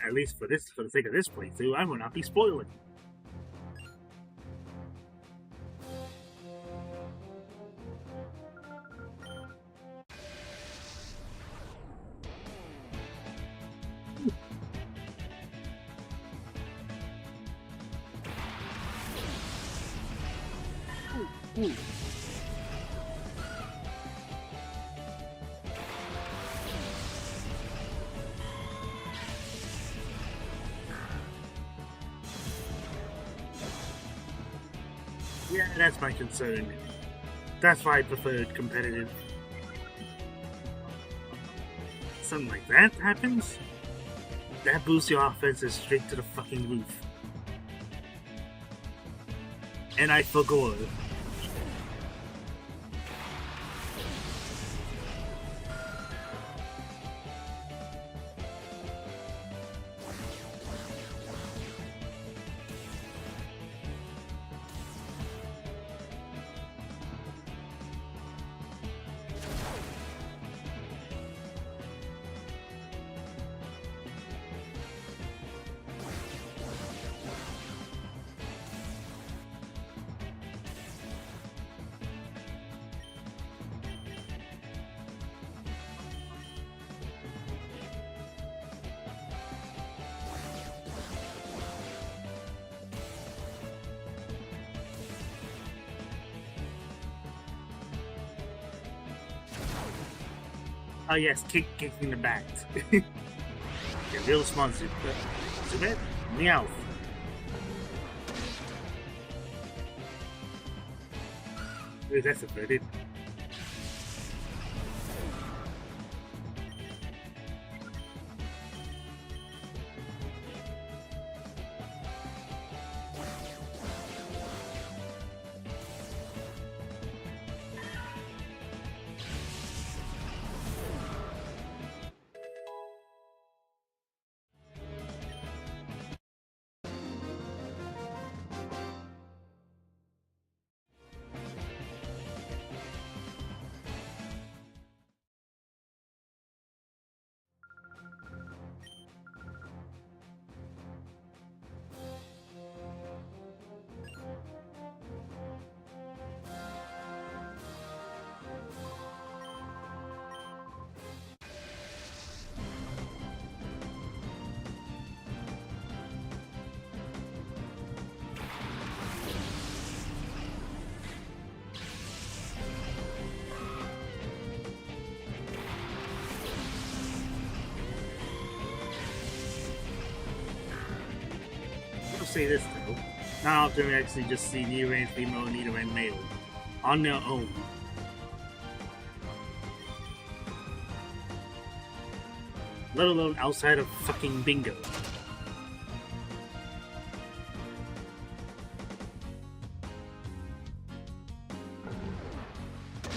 At least for the sake of this playthrough, I will not be spoiling. Ooh. Yeah, that's my concern. That's why I preferred competitive. Something like that happens, that boosts your offenses straight to the fucking roof. And I forgot. Oh yes, kicking the back. You're real smart, Zubet. Meow. That's a verdict. Say this though, not often we actually just see neither and female, neither and male on their own. Let alone outside of fucking bingo.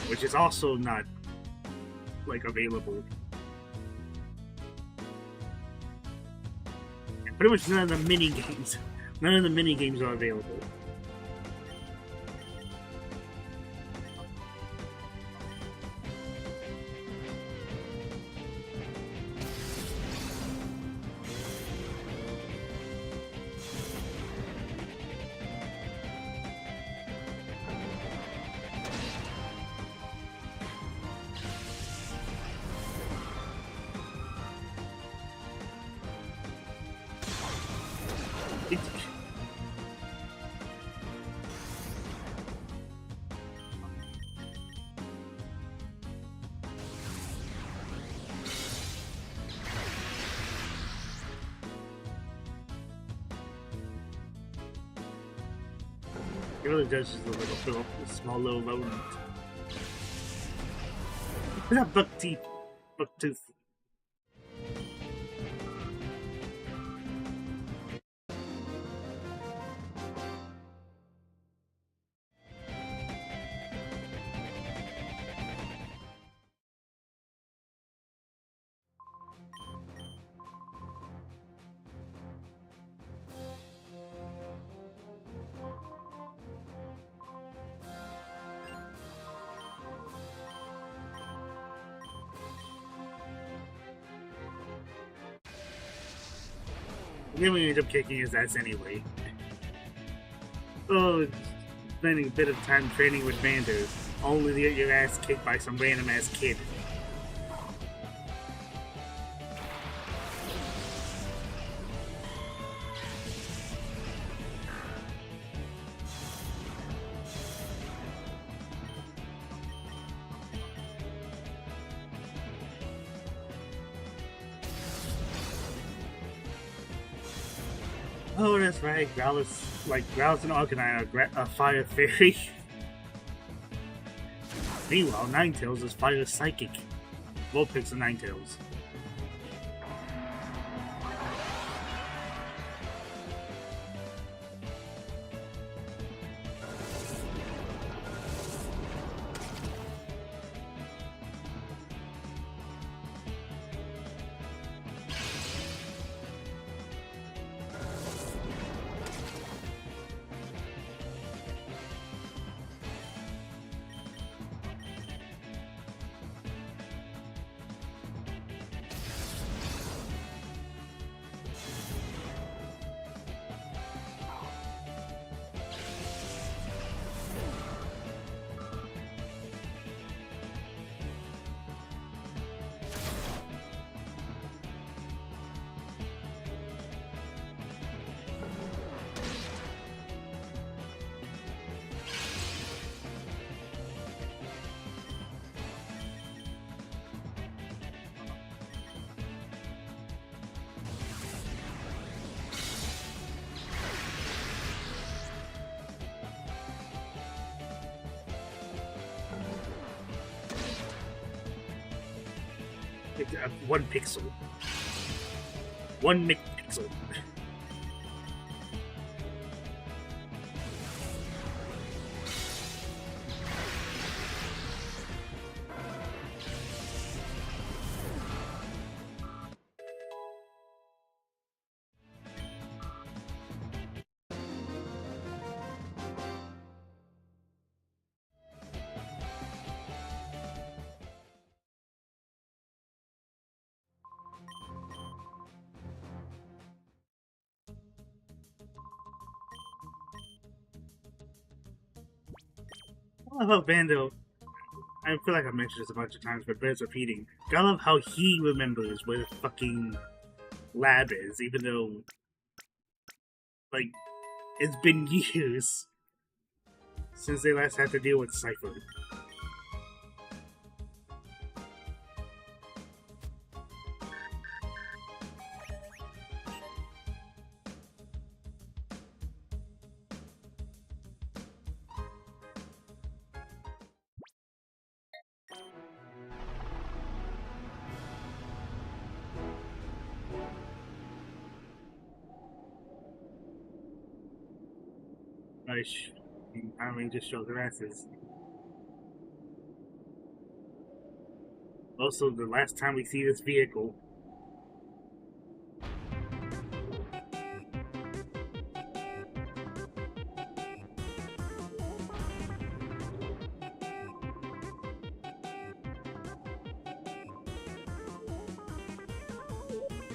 Which is also not like available. And pretty much none of the mini games. None of the mini games are available. It really does just a little small little rodent. Is that buck teeth? Buck tooth. Then we end up kicking his ass anyway. Oh, spending a bit of time training with Vander, only to get your ass kicked by some random ass kid. Oh, that's right. Growlithe and Arcanine are Fire Fairy. Meanwhile, Ninetales is Fire Psychic. Vulpix and Ninetales. One pixel. One pixel. I love Bando. I feel like I've mentioned this a bunch of times, but bears repeating. I love how he remembers where the fucking lab is, even though, like, it's been years since they last had to deal with Cypher. I mean, just show their asses. Also, the last time we see this vehicle.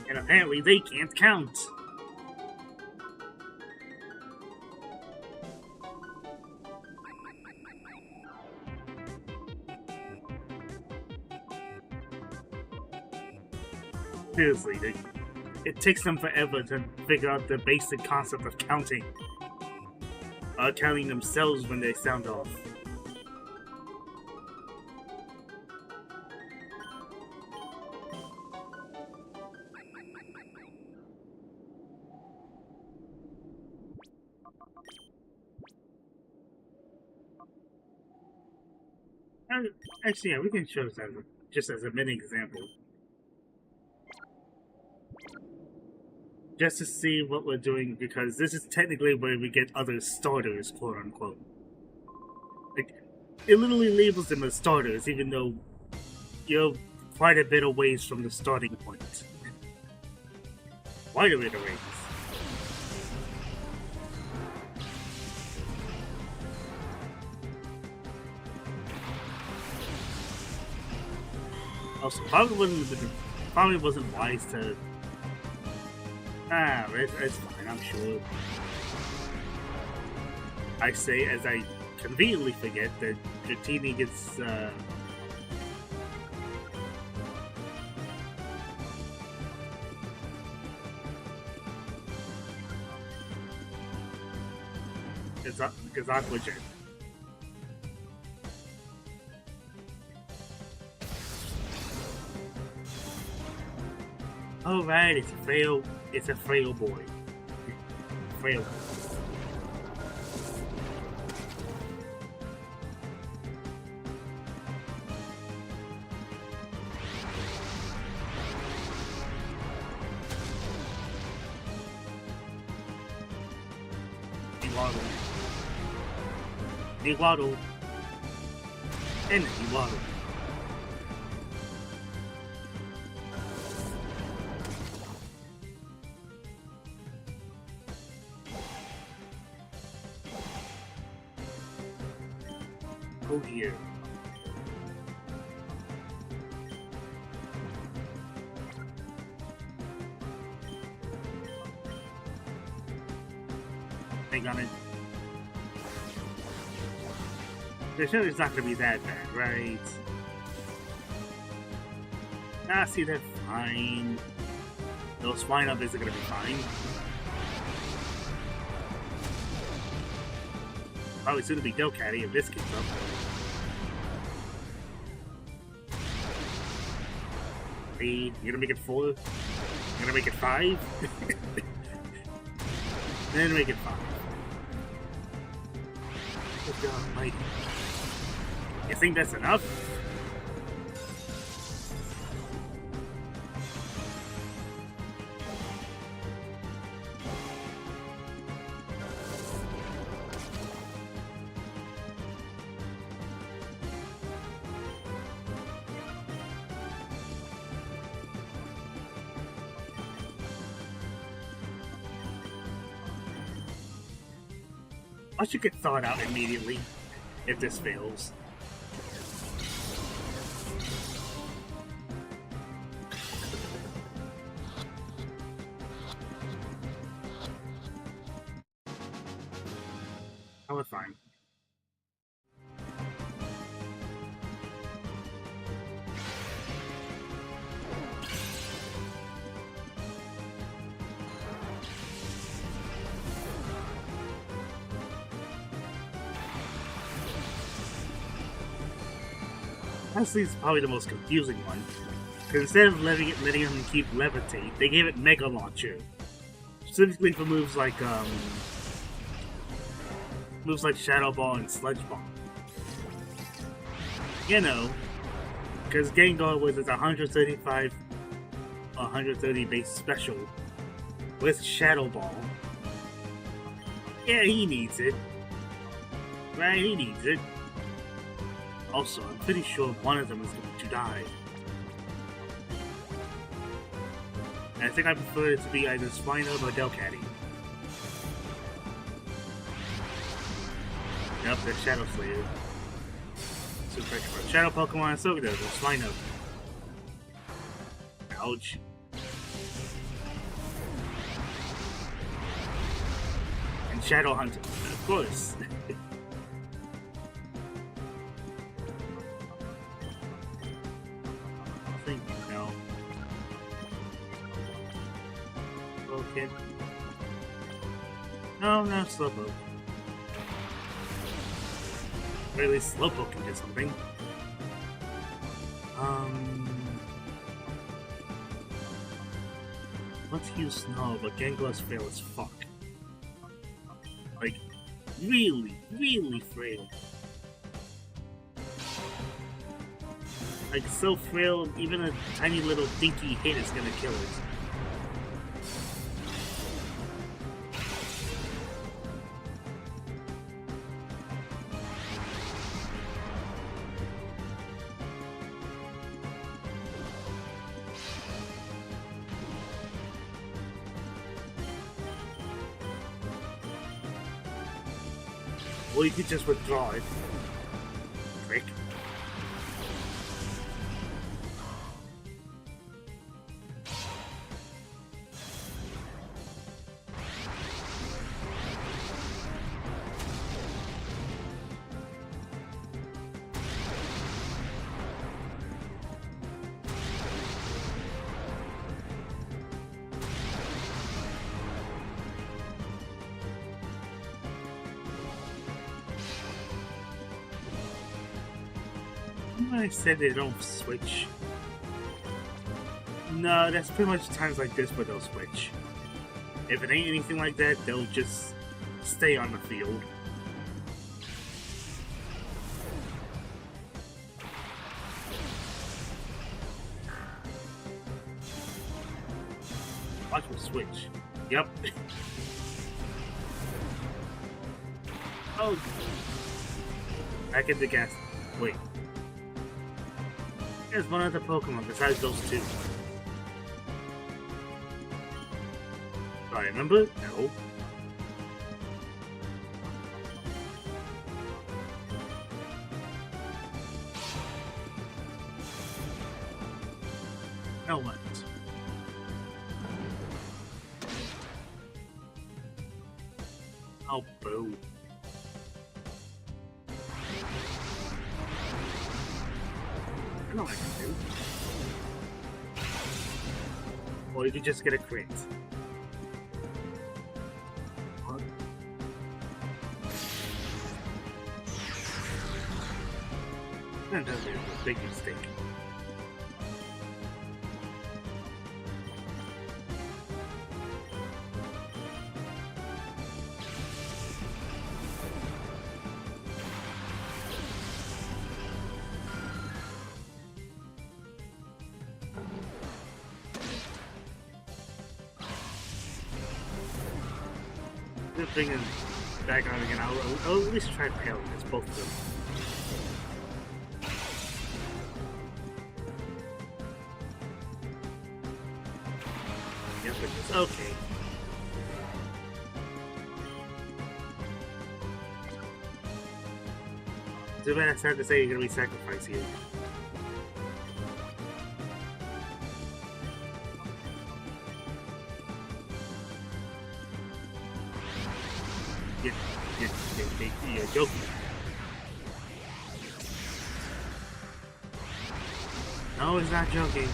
And apparently they can't count. Seriously, it takes them forever to figure out the basic concept of counting. Counting themselves when they sound off. Actually, yeah, we can show this as just as a mini example. Just to see what we're doing, because this is technically where we get other starters, quote unquote. Like, it literally labels them as starters, even though you're quite a bit away from the starting point. Quite a bit away. Also, probably wasn't wise to. It's fine, I'm sure. I say as I conveniently forget that Dratini gets, because Aquajet. Oh right, it's a frail boy. Frail. Waddle. And he waddle. Oh dear. Hang on it. The show is not going to be that bad, right? Ah, see, they're fine. Those flying up isn't going to be fine. Probably soon to be 𝒉𝒈𝒕 if this gets up. Three. You're gonna make it 4? You're gonna make it 5? Then make it 5. Oh God, Mike. You think that's enough? I should get thawed out immediately if this fails. Oh, we're fine. Honestly, it's probably the most confusing one. Because instead of letting him keep levitate, they gave it Mega Launcher. Specifically for moves like Shadow Ball and Sludge Ball. You know, because Gengar was its 130 base special with Shadow Ball. Yeah, he needs it. Right, he needs it. Also, I'm pretty sure one of them is going to die. And I think I prefer it to be either Spinal or 𝒉𝒈𝒕. Yep, they're Shadow Slayer. Super expert. Shadow Pokemon, so there's a Spinal. Ouch. And Shadow Hunter, of course. Okay. No, Slowpoke. Or at least Slowpoke can do something. Let's use Snow, but Gengar's frail as fuck. Like, really, really frail. Like, so frail, even a tiny little dinky hit is gonna kill it. Or you could just withdraw it. Prick. I said they don't switch. No, that's pretty much times like this where they'll switch. If it ain't anything like that, they'll just stay on the field. Watch me switch. Yep. Oh. Back at the gas. Wait. There's one other Pokemon besides those two. Do I remember? No. Now what? Oh, boo. I know what I can do. Or you could just get a crit. What? That does be a big mistake. Bring him back on again. I'll at least try pairing this, both of them. Yep, it is. Okay. Too bad it's hard to say you're gonna be sacrificed here. You're joking. No, he's not joking.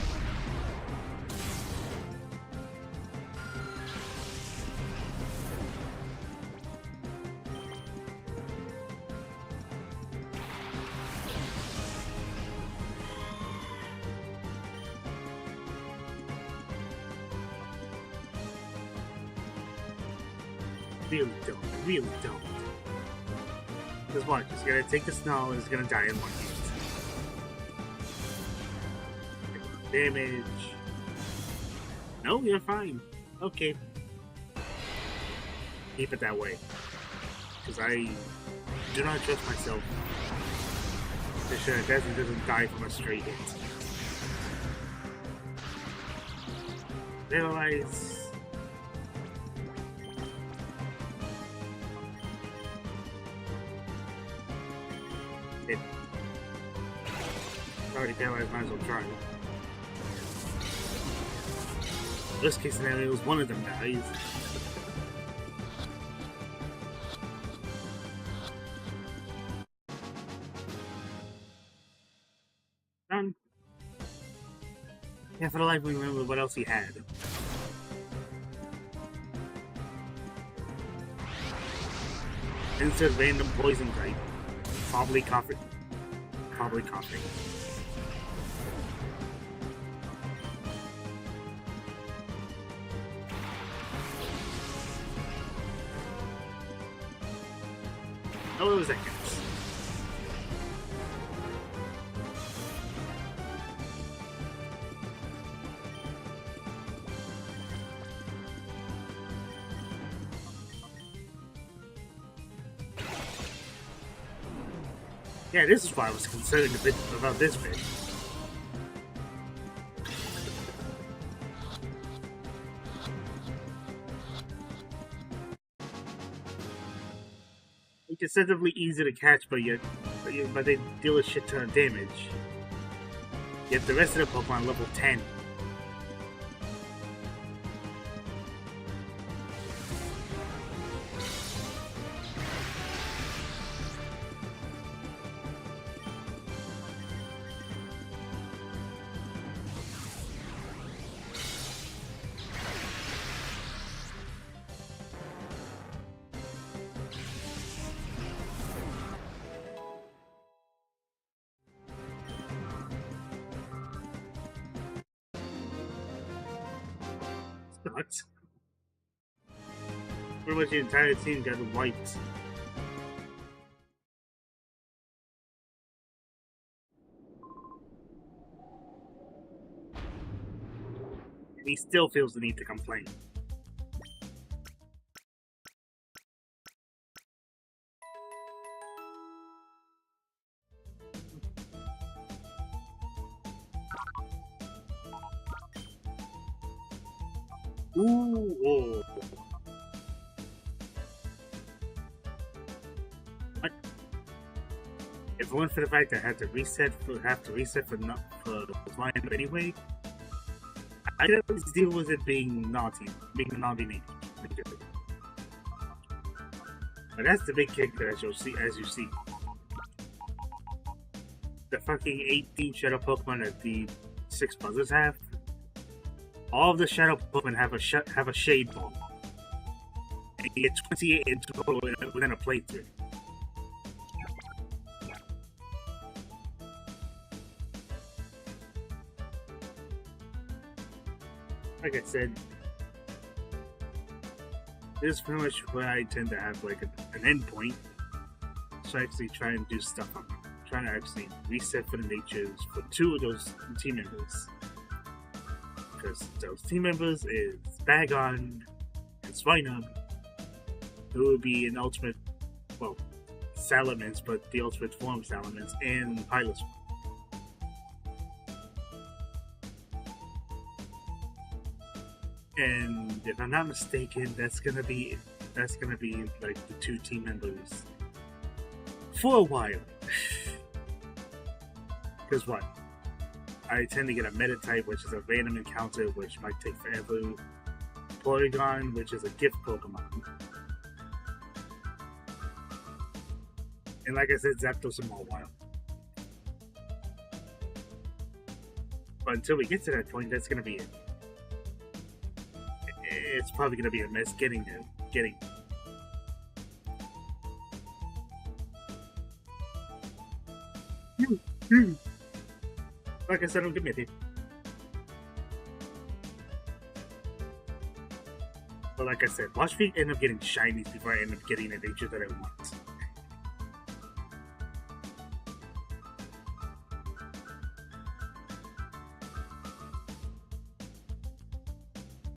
Really don't. Really don't. Because what? Just gonna take the snow and it's gonna die in one hit. Damage. No, you're fine. Okay. Keep it that way. Because I do not trust myself. Make sure that doesn't die from a straight hit. Realize. Already paralyzed, might as well try. Worst case scenario is one of them dies. Done. Yeah, for the life of me, remember what else he had. Insert random poison type. Probably coughing. Probably coughing. Oh, it was that guess. Yeah, this is why I was concerned a bit about this bit. It's deceptively easy to catch, but they deal a shit ton of damage. Yet the rest of the Pokemon level 10. Sucks. Pretty much the entire team got wiped. And he still feels the need to complain. Ooh, whoa. What? If it weren't for the fact that I had to reset for the flying anyway, I could at least deal with it being being a naughty nature. But that's the big kicker, as you see. The fucking 18 Shadow Pokemon that the 6 buzzers have. All of the Shadow Pokemon have a Shade Ball. And you get 28 in total within a playthrough. Like I said, this is pretty much where I tend to have like an endpoint. So I actually try and do stuff on them. Trying to actually reset for the natures for 2 of those team members. Because those team members is Bagon and Swinub, who would be an ultimate, well, Salamence, but the ultimate form of Salamence, and Pilot. And if I'm not mistaken, that's gonna be like the 2 team members for a while. Because what? I tend to get a Meta-type, which is a random encounter, which might take forever. Porygon, which is a gift Pokemon. And like I said, Zapdos in a while. But until we get to that point, that's gonna be it. It's probably gonna be a mess getting there. Like I said, I'm committed. But like I said, watch me end up getting shinies before I end up getting the nature that I want.